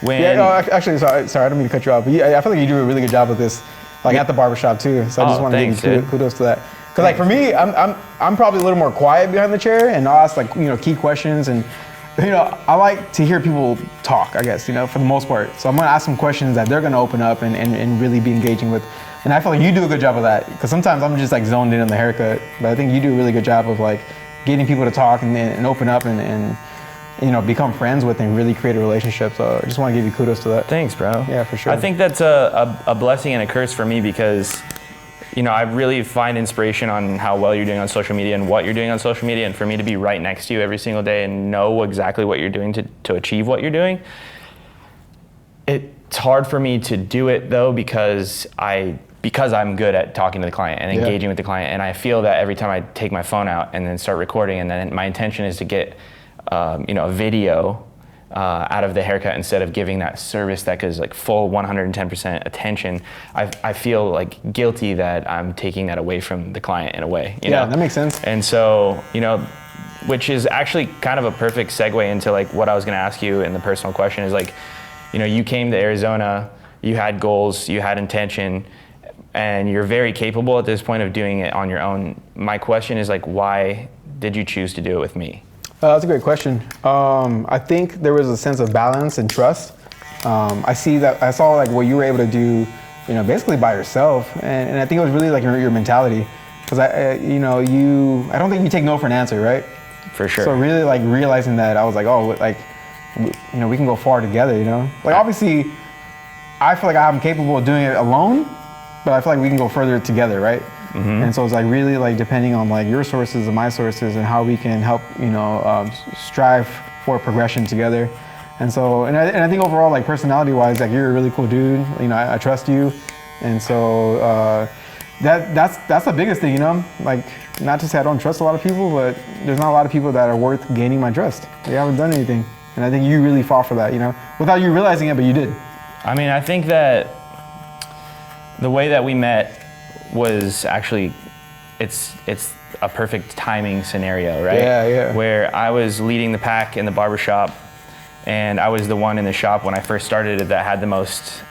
When Yeah, no, actually, sorry, I don't mean to cut you off, but I feel like you do a really good job with this, like at the barbershop too. So I just want to thanks, give you dude. kudos to that. Because like for me, I'm probably a little more quiet behind the chair, and I'll ask like, you know, key questions, and you know, I like to hear people talk, I guess, you know, for the most part. So I'm gonna ask some questions that they're gonna open up and really be engaging with. And I feel like you do a good job of that, because sometimes I'm just like zoned in on the haircut, but I think you do a really good job of like getting people to talk and open up and you know, become friends with and really create a relationship. So I just want to give you kudos to that. Thanks, bro. Yeah, for sure. I think that's a blessing and a curse for me, because you know, I really find inspiration on how well you're doing on social media and what you're doing on social media, and for me to be right next to you every single day and know exactly what you're doing to achieve what you're doing. It's hard for me to do it though, because I'm good at talking to the client and engaging with the client, and I feel that every time I take my phone out and then start recording, and then my intention is to get you know, a video out of the haircut instead of giving that service that is like full 110% attention, I feel like guilty that I'm taking that away from the client in a way. You know? That makes sense. And so, you know, which is actually kind of a perfect segue into like what I was gonna ask you in the personal question is like, you know, you came to Arizona, you had goals, you had intention, and you're very capable at this point of doing it on your own. My question is like, why did you choose to do it with me? That's a great question. I think there was a sense of balance and trust. I saw like what you were able to do, you know, basically by yourself, and I think it was really like your mentality, because I don't think you take no for an answer, right? For sure. So really like realizing that, I was like, oh, like, you know, we can go far together, you know? Like obviously, I feel like I'm capable of doing it alone, but I feel like we can go further together, right? Mm-hmm. And so it's like really like depending on like your sources and my sources and how we can help, you know, strive for progression together. And so, and I think overall, like personality wise, like you're a really cool dude, you know, I trust you. And so that's the biggest thing, you know, like not to say I don't trust a lot of people, but there's not a lot of people that are worth gaining my trust. They haven't done anything. And I think you really fought for that, you know, without you realizing it, but you did. I mean, I think that the way that we met was actually, it's a perfect timing scenario, right? Yeah. Where I was leading the pack in the barbershop, and I was the one in the shop when I first started that had the most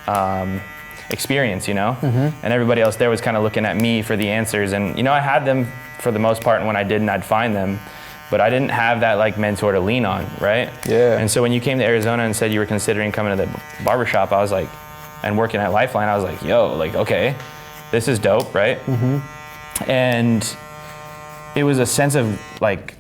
experience, you know? And everybody else there was kind of looking at me for the answers. And, you know, I had them for the most part, and when I didn't, I'd find them. But I didn't have that like mentor to lean on, right? Yeah. And so when you came to Arizona and said you were considering coming to the barbershop, I was like, and working at Lifeline, I was like, yo, like, okay, this is dope, right? And it was a sense of like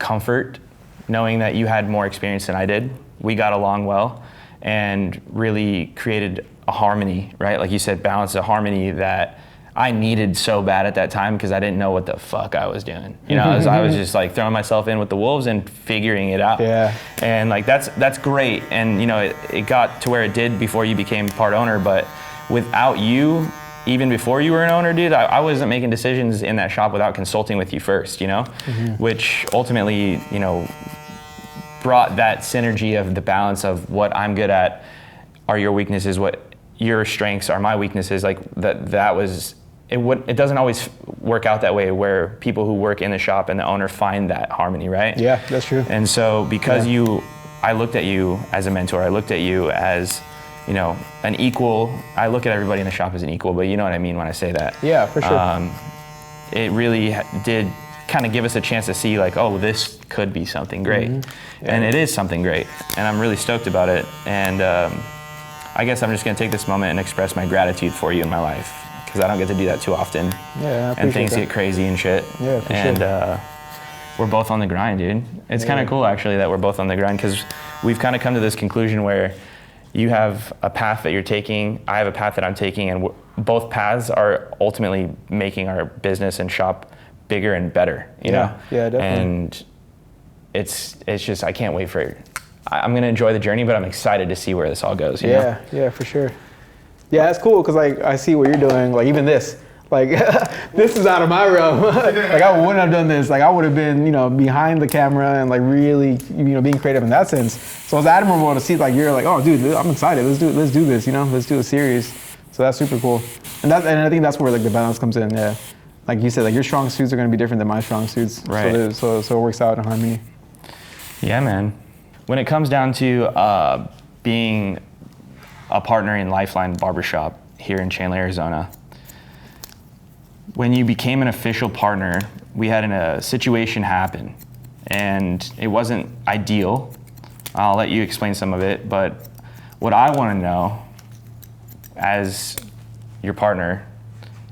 comfort knowing that you had more experience than I did. We got along well and really created a harmony, right? Like you said, balance, a harmony that I needed so bad at that time because I didn't know what the fuck I was doing. You know, I was just like throwing myself in with the wolves and figuring it out. Yeah. And like that's great. And you know, it got to where it did before you became part owner, but without you, even before you were an owner, dude, I wasn't making decisions in that shop without consulting with you first, you know? Which ultimately, you know, brought that synergy of the balance of what I'm good at are your weaknesses, what your strengths are my weaknesses. Like that was, it doesn't always work out that way where people who work in the shop and the owner find that harmony, right? Yeah, that's true. And so because I looked at you as a mentor, I looked at you as, you know, an equal. I look at everybody in the shop as an equal, but you know what I mean when I say that. Yeah, for sure. It really did kind of give us a chance to see like, oh, this could be something great. And it is something great. And I'm really stoked about it. And I guess I'm just gonna take this moment and express my gratitude for you in my life, because I don't get to do that too often. Yeah, I appreciate and things that. get crazy and shit. Yeah, for and, sure. We're both on the grind, dude. It's kind of cool actually that we're both on the grind, because we've kind of come to this conclusion where you have a path that you're taking, I have a path that I'm taking, and both paths are ultimately making our business and shop bigger and better, you know? Yeah, definitely. And it's just, I can't wait for it. I'm gonna enjoy the journey, but I'm excited to see where this all goes, you know? Yeah, for sure. Yeah, that's cool, because like I see what you're doing, like even this. Like, this is out of my realm. Like, I wouldn't have done this. Like, I would have been, you know, behind the camera and like really, you know, being creative in that sense. So it's admirable to see like you're like, oh, dude, I'm excited. Let's do this. You know, let's do a series. So that's super cool. And I think that's where like the balance comes in. Yeah, like you said, like your strong suits are going to be different than my strong suits. Right. So it works out in harmony. Yeah, man. When it comes down to being a partner in Lifeline Barbershop here in Chandler, Arizona. When you became an official partner, we had a situation happen, and it wasn't ideal. I'll let you explain some of it, but what I want to know as your partner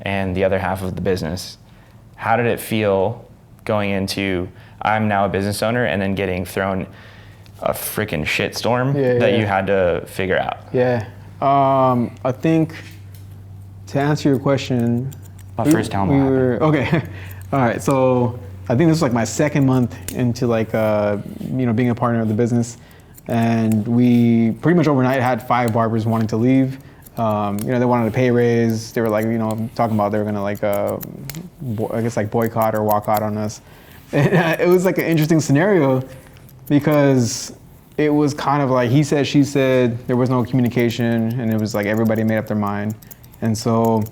and the other half of the business, how did it feel going into, I'm now a business owner, and then getting thrown a freaking shitstorm that you had to figure out? Yeah, I think to answer your question, first tell me what happened. Okay. All right. So I think this was like my second month into like, you know, being a partner of the business. And we pretty much overnight had 5 barbers wanting to leave. You know, they wanted a pay raise. They were like, you know, talking about they were going to like, I guess like boycott or walk out on us. And it was like an interesting scenario because it was kind of like he said, she said, there was no communication, and it was like everybody made up their mind. And so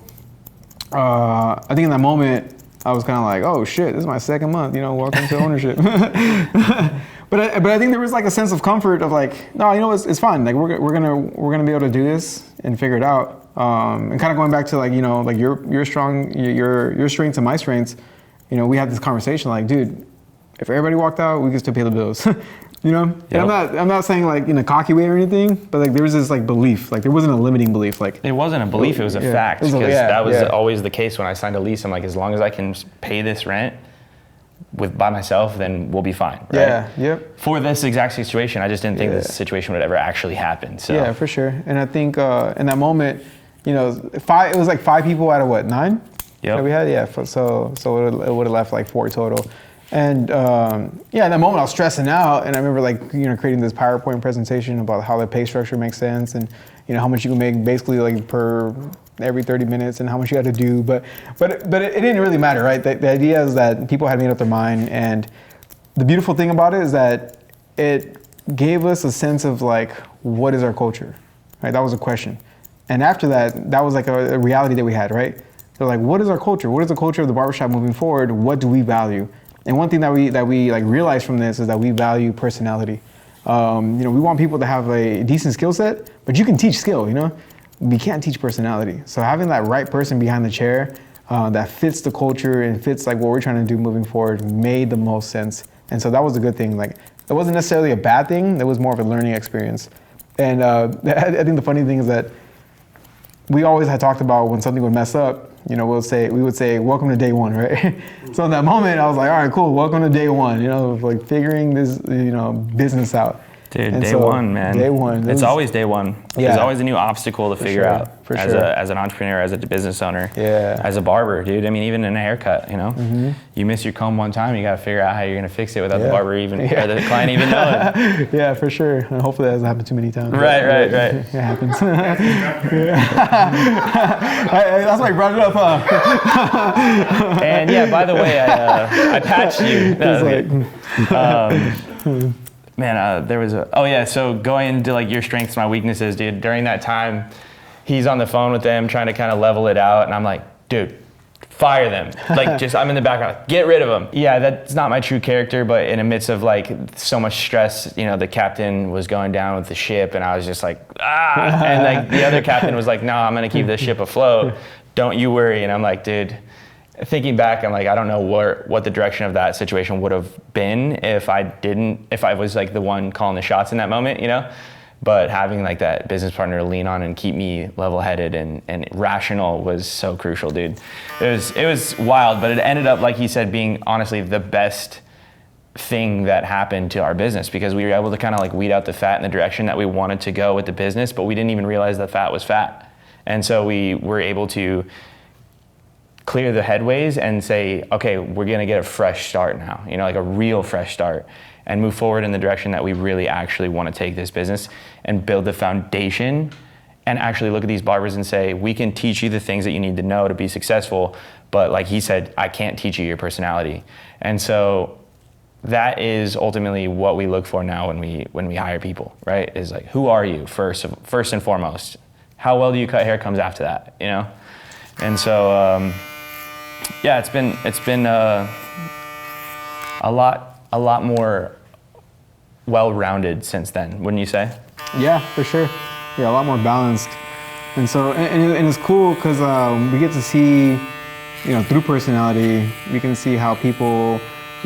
I think in that moment, I was kind of like, oh shit, this is my second month, you know, welcome to ownership. But I think there was like a sense of comfort of like, no, you know, it's fine. Like we're gonna be able to do this and figure it out. And kind of going back to like, you know, like your strengths and my strengths, you know, we had this conversation like, dude, if everybody walked out, we could still pay the bills. You know, Yep. And I'm not saying like in a cocky way or anything, but like there was this like belief, like there wasn't a limiting belief, like it wasn't a belief, it was a fact, because that was always the case when I signed a lease. I'm like, as long as I can pay this rent by myself, then we'll be fine, right? Yeah, yep. For this exact situation, I just didn't think this situation would ever actually happen. So yeah, for sure. And I think in that moment, you know, it was like 5 people out of what, 9? Yep. That we had, so it would have left like 4 total. And yeah, in that moment I was stressing out, and I remember like, you know, creating this PowerPoint presentation about how the pay structure makes sense, and you know how much you can make basically like per every 30 minutes, and how much you had to do. But it didn't really matter, right? The idea is that people had made up their mind, and the beautiful thing about it is that it gave us a sense of like, what is our culture, right? That was a question. And after that, that was like a reality that we had, right? So like, what is our culture? What is the culture of the barbershop moving forward? What do we value? And one thing that we like realized from this is that we value personality. We want people to have a decent skill set, but you can teach skill, We can't teach personality. So having that right person behind the chair that fits the culture and fits like what we're trying to do moving forward made the most sense. And so that was a good thing. Like, it wasn't necessarily a bad thing. It was more of a learning experience. And I think the funny thing is that we always had talked about when something would mess up, we would say, welcome to day one, right? So in that moment, I was like, all right, cool, welcome to day one, like figuring this, business out. Dude, and day so, one, man. Day one. It's always day one. Yeah. There's always a new obstacle to figure out as an entrepreneur, as a business owner, as a barber, dude. I mean, even in a haircut, you miss your comb one time, you got to figure out how you're going to fix it without the barber or the client even knowing. Yeah, for sure. And hopefully that doesn't happen too many times. Right. It happens. That's why I brought it up, huh? And yeah, by the way, I patched you. Man, there was so going into like your strengths, my weaknesses, dude, during that time, he's on the phone with them trying to kind of level it out. And I'm like, dude, fire them. Like I'm in the background, get rid of them. Yeah, that's not my true character, but in the midst of like so much stress, the captain was going down with the ship and I was just like, ah. And like the other captain was like, no, I'm going to keep this ship afloat. Don't you worry. And I'm like, dude, thinking back, I'm like, I don't know what the direction of that situation would have been if I was like the one calling the shots in that moment, But having like that business partner to lean on and keep me level-headed and rational was so crucial, dude. It was wild, but it ended up, like he said, being honestly the best thing that happened to our business because we were able to kind of like weed out the fat in the direction that we wanted to go with the business, but we didn't even realize that fat was fat. And so we were able to clear the headways and say, okay, we're gonna get a fresh start now, like a real fresh start and move forward in the direction that we really actually wanna take this business and build the foundation and actually look at these barbers and say, we can teach you the things that you need to know to be successful, but like he said, I can't teach you your personality. And so that is ultimately what we look for now when we hire people, right? Is like, who are you first and foremost? How well do you cut hair comes after that, And so, it's been a lot more well-rounded since then, wouldn't you say? Yeah, for sure. Yeah, a lot more balanced. And so, and it's cool because we get to see, through personality, we can see how people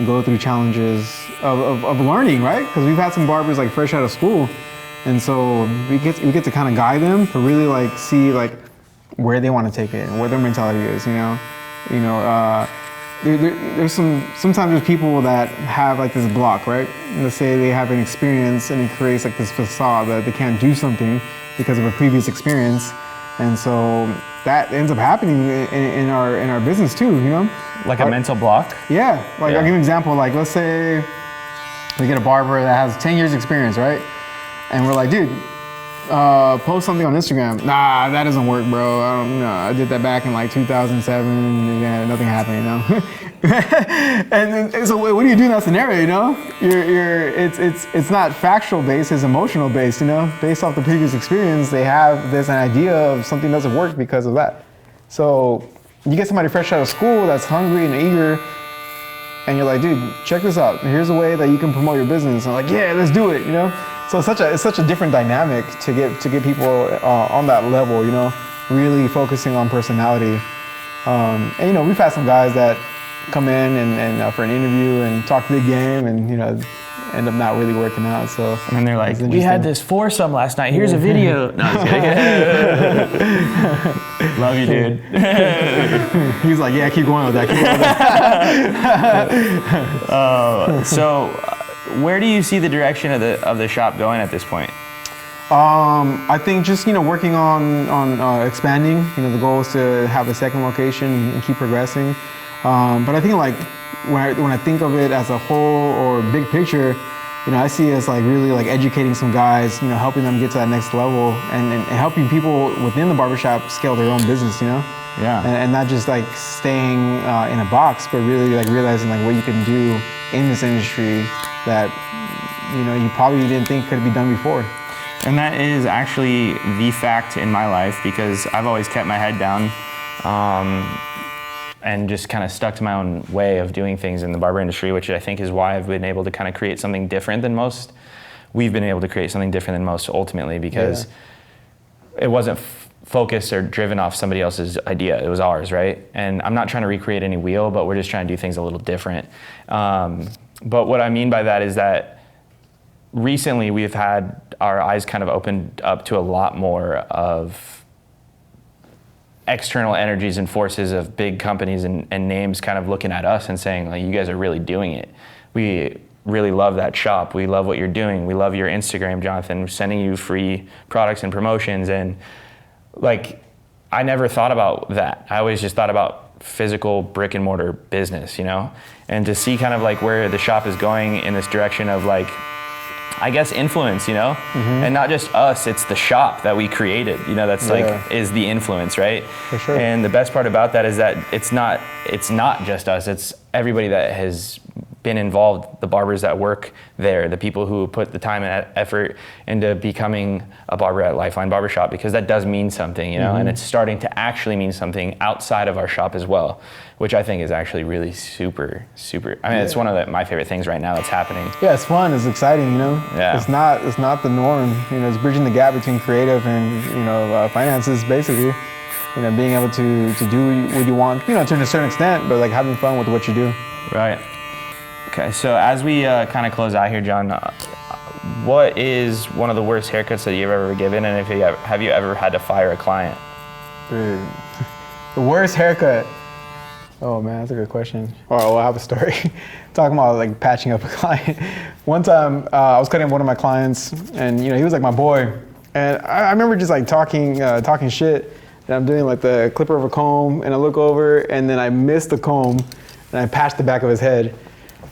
go through challenges of learning, right? Because we've had some barbers like fresh out of school, and so we get to kind of guide them to really like see like where they want to take it and what their mentality is, There's sometimes there's people that have like this block, right? Let's say they have an experience and it creates like this facade that they can't do something because of a previous experience, and so that ends up happening in our business too, Like a mental block? Yeah, I'll give you an example. Like let's say we get a barber that has 10 years experience, right? And we're like, dude, post something on Instagram. Nah, that doesn't work, bro. I did that back in like 2007 and nothing happened, and so what do you do in that scenario, it's not factual based, it's emotional based, based off the previous experience. They have this idea of something doesn't work because of that. So you get somebody fresh out of school that's hungry and eager, and you're like, dude, check this out. Here's a way that you can promote your business. And I'm like, yeah, let's do it, So it's such a different dynamic to get people on that level, really focusing on personality. And we've had some guys that come in and for an interview and talk big game and end up not really working out. So and then they're like, we had this foursome last night. Here's a video. No, I'm just kidding. Love you, dude. He's like, yeah, keep going with that. So where do you see the direction of the shop going at this point? I think just working on expanding. The goal is to have a second location and keep progressing. But I think like when I think of it as a whole or big picture, I see us like really like educating some guys, helping them get to that next level and helping people within the barbershop scale their own business, Yeah. And not just like staying in a box, but really like realizing like what you can do in this industry that you probably didn't think could be done before. And that is actually the fact in my life, because I've always kept my head down and just kind of stuck to my own way of doing things in the barber industry, which I think is why I've been able to kind of create something different than most. We've been able to create something different than most ultimately, because it wasn't focused or driven off somebody else's idea. It was ours, right? And I'm not trying to recreate any wheel, but we're just trying to do things a little different. But what I mean by that is that recently we've had our eyes kind of opened up to a lot more of external energies and forces of big companies and names kind of looking at us and saying, like, you guys are really doing it. We really love that shop. We love what you're doing. We love your Instagram, Jonathan. We're sending you free products and promotions. And like, I never thought about that. I always just thought about physical brick and mortar business, and to see kind of like where the shop is going in this direction of like, I guess influence, and not just us, it's the shop that we created, that's like, is the influence, right? For sure. And the best part about that is that it's not just us, it's everybody that has been involved, the barbers that work there, the people who put the time and effort into becoming a barber at Lifeline Barbershop, because that does mean something, and it's starting to actually mean something outside of our shop as well, which I think is actually really super, I mean, it's one of my favorite things right now that's happening. Yeah, it's fun, it's exciting, Yeah. It's not the norm, it's bridging the gap between creative and, finances, basically. Being able to do what you want, to a certain extent, but like having fun with what you do. Right. Okay, so as we kind of close out here, John, what is one of the worst haircuts that you've ever given, and have you ever had to fire a client? Dude, the worst haircut. Oh man, that's a good question. Well, I have a story. Talking about like patching up a client. One time, I was cutting one of my clients, and he was like my boy, and I remember just like talking shit, and I'm doing like the clipper of a comb, and I look over, and then I missed the comb, and I patched the back of his head.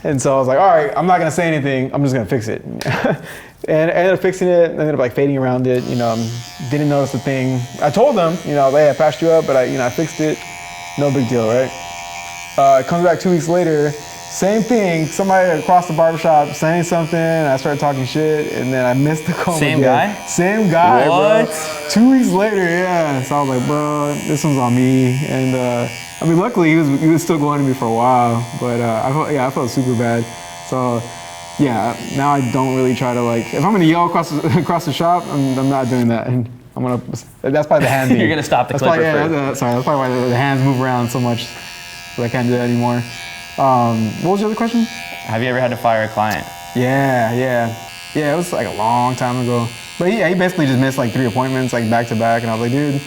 And so I was like, all right, I'm not gonna say anything, I'm just gonna fix it. And I ended up fixing it, I ended up like fading around it, didn't notice the thing. I told them, hey, I patched you up, but I fixed it, no big deal, right? It comes back 2 weeks later, same thing, somebody across the barbershop saying something, I started talking shit, and then I missed the comb Same again. guy? Same guy, What? bro. 2 weeks later, yeah. So I was like, bro, this one's on me. And luckily he was still going to me for a while, but I felt super bad. So yeah, now I don't really try to like, if I'm gonna yell across the shop, I'm not doing that. And that's probably the hand thing. You're gonna stop the clipper first. That's probably why the hands move around so much, but I can't do that anymore. What was the other question? Have you ever had to fire a client? Yeah, it was like a long time ago. But yeah, he basically just missed like 3 appointments, like back to back, and I was like, dude,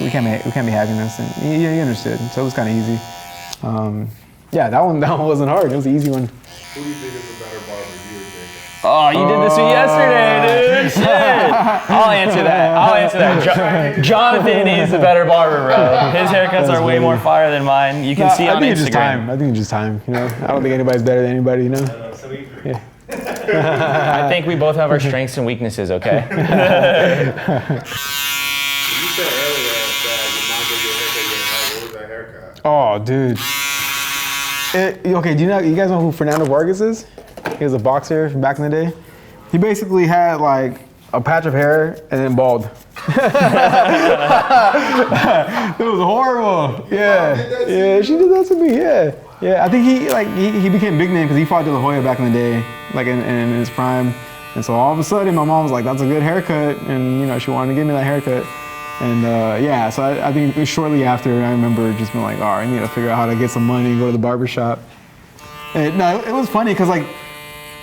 we can't be having this. And he understood, so it was kind of easy. Yeah, that one wasn't hard. It was an easy one. Who do you think is a better barber, you or Jacob? Oh, you did this yesterday, dude. Shit. I'll answer that. Jonathan is the better barber, bro. His haircuts are way more fire than mine. You can see on Instagram. I think it's just time. I don't think anybody's better than anybody. So we agree. Yeah. I think we both have our strengths and weaknesses, okay? You said earlier that your mom gave you a haircut. What was that haircut? Oh, dude. Okay, do you guys know who Fernando Vargas is? He was a boxer from back in the day. He basically had like a patch of hair and then bald. It was horrible. Yeah, she did that to me. Yeah. I think he became big name because he fought De La Hoya back in the day, like in his prime. And so all of a sudden, my mom was like, "That's a good haircut," and she wanted to give me that haircut. And so I think shortly after, I remember just being like, all right, I need to figure out how to get some money and go to the barbershop. And no, it was funny because like,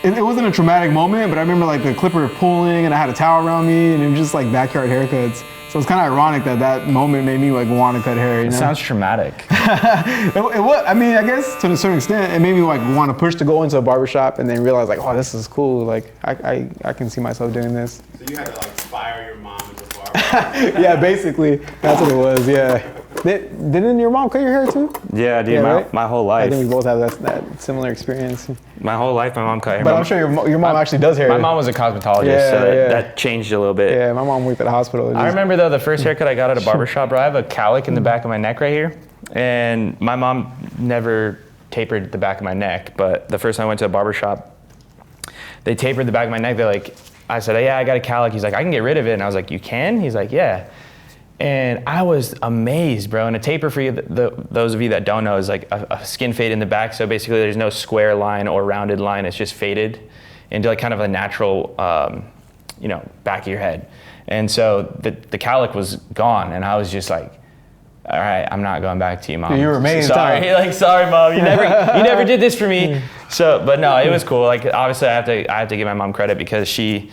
it wasn't a traumatic moment, but I remember like the clipper pulling and I had a towel around me and it was just like backyard haircuts. So it's kind of ironic that moment made me like want to cut hair. It sounds traumatic. it was, I mean, I guess to a certain extent, it made me like want to push to go into a barbershop and then realize like, oh, this is cool. Like I can see myself doing this. So you had to like inspire your mom as a barber. Yeah, basically, that's what it was. Yeah. Didn't your mom cut your hair too? Yeah, dude, right? my whole life. I think we both have that similar experience. My whole life, my mom cut hair. But I'm sure your mom actually does hair. My mom was a cosmetologist, so that changed a little bit. Yeah, my mom worked at a hospital. I remember though, the first haircut I got at a barbershop, bro, I have a cowlick in the back of my neck right here. And my mom never tapered the back of my neck, but the first time I went to a barbershop, they tapered the back of my neck. They're like, I said, yeah, I got a calic. He's like, I can get rid of it. And I was like, you can? He's like, yeah. And I was amazed, bro. And a taper, for you, those of you that don't know, is like a skin fade in the back. So basically there's no square line or rounded line. It's just faded into like kind of a natural, back of your head. And so the calic was gone. And I was just like, all right, I'm not going back to you, Mom. You were amazed. Sorry, sorry, Mom. You never did this for me. So, but no, it was cool. Like, obviously, I have to give my mom credit because she,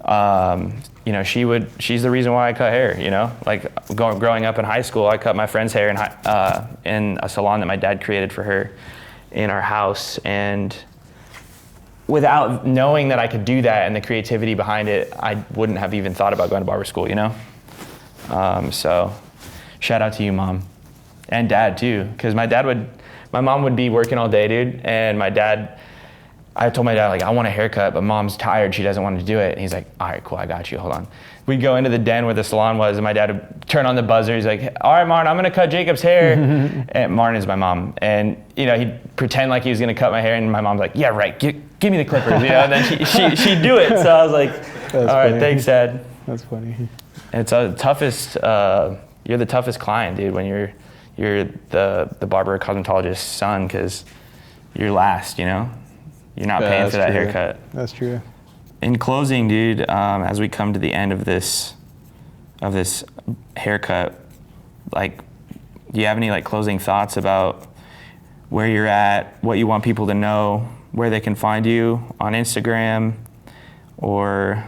she's the reason why I cut hair. Like growing up in high school, I cut my friend's hair in a salon that my dad created for her in our house, and without knowing that I could do that and the creativity behind it, I wouldn't have even thought about going to barber school. So. Shout out to you, Mom, and Dad too, because my mom would be working all day, dude, and I told my dad, like, I want a haircut, but Mom's tired, she doesn't want to do it, and he's like, all right, cool, I got you, hold on. We'd go into the den where the salon was, and my dad would turn on the buzzer, he's like, all right, Martin, I'm gonna cut Jacob's hair, and Martin is my mom, and he'd pretend like he was gonna cut my hair, and my mom's like, yeah, right, give me the clippers, and then she'd do it, so I was like, all right, thanks, Dad. That's funny. It's the toughest, you're the toughest client, dude, when you're the barber cosmetologist's son, because you're last, You're not paying for that haircut. That's true. In closing, dude, as we come to the end of this haircut, like, do you have any closing thoughts about where you're at, what you want people to know, where they can find you on Instagram, or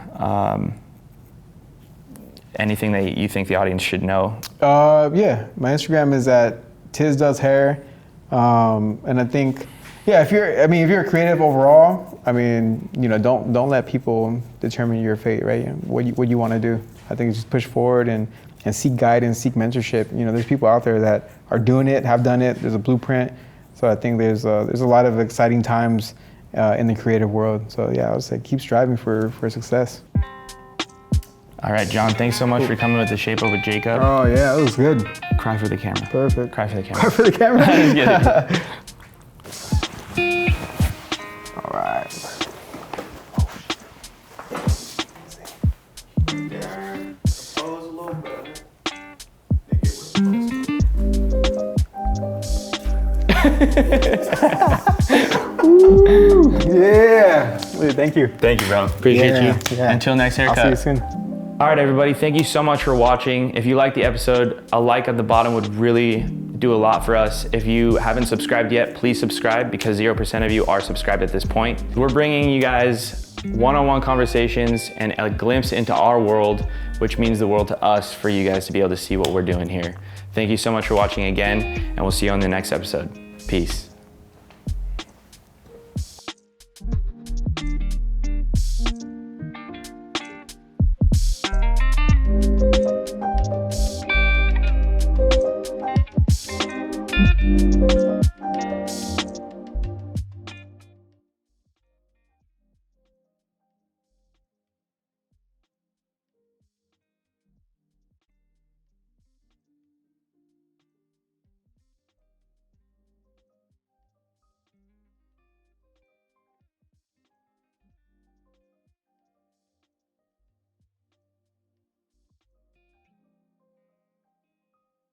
anything that you think the audience should know? Yeah, my Instagram is at Tizz Does Hair, and I think, if you're a creative overall, don't let people determine your fate, right? What you want to do. I think just push forward and seek guidance, seek mentorship. There's people out there that are doing it, have done it. There's a blueprint. So I think there's a lot of exciting times in the creative world. So I would say keep striving for success. All right, John, thanks so much for coming with the Shape Up with Jacob. Oh yeah, that was good. Cry for the camera. Perfect. Cry for the camera. Cry for the camera? Just kidding. All right. Yeah. Thank you. Thank you, bro. Appreciate you. Yeah. Until next haircut. I'll see you soon. All right, everybody, thank you so much for watching. If you liked the episode, a like at the bottom would really do a lot for us. If you haven't subscribed yet, please subscribe, because 0% of you are subscribed at this point. We're bringing you guys one-on-one conversations and a glimpse into our world, which means the world to us, for you guys to be able to see what we're doing here. Thank you so much for watching again, and we'll see you on the next episode. Peace.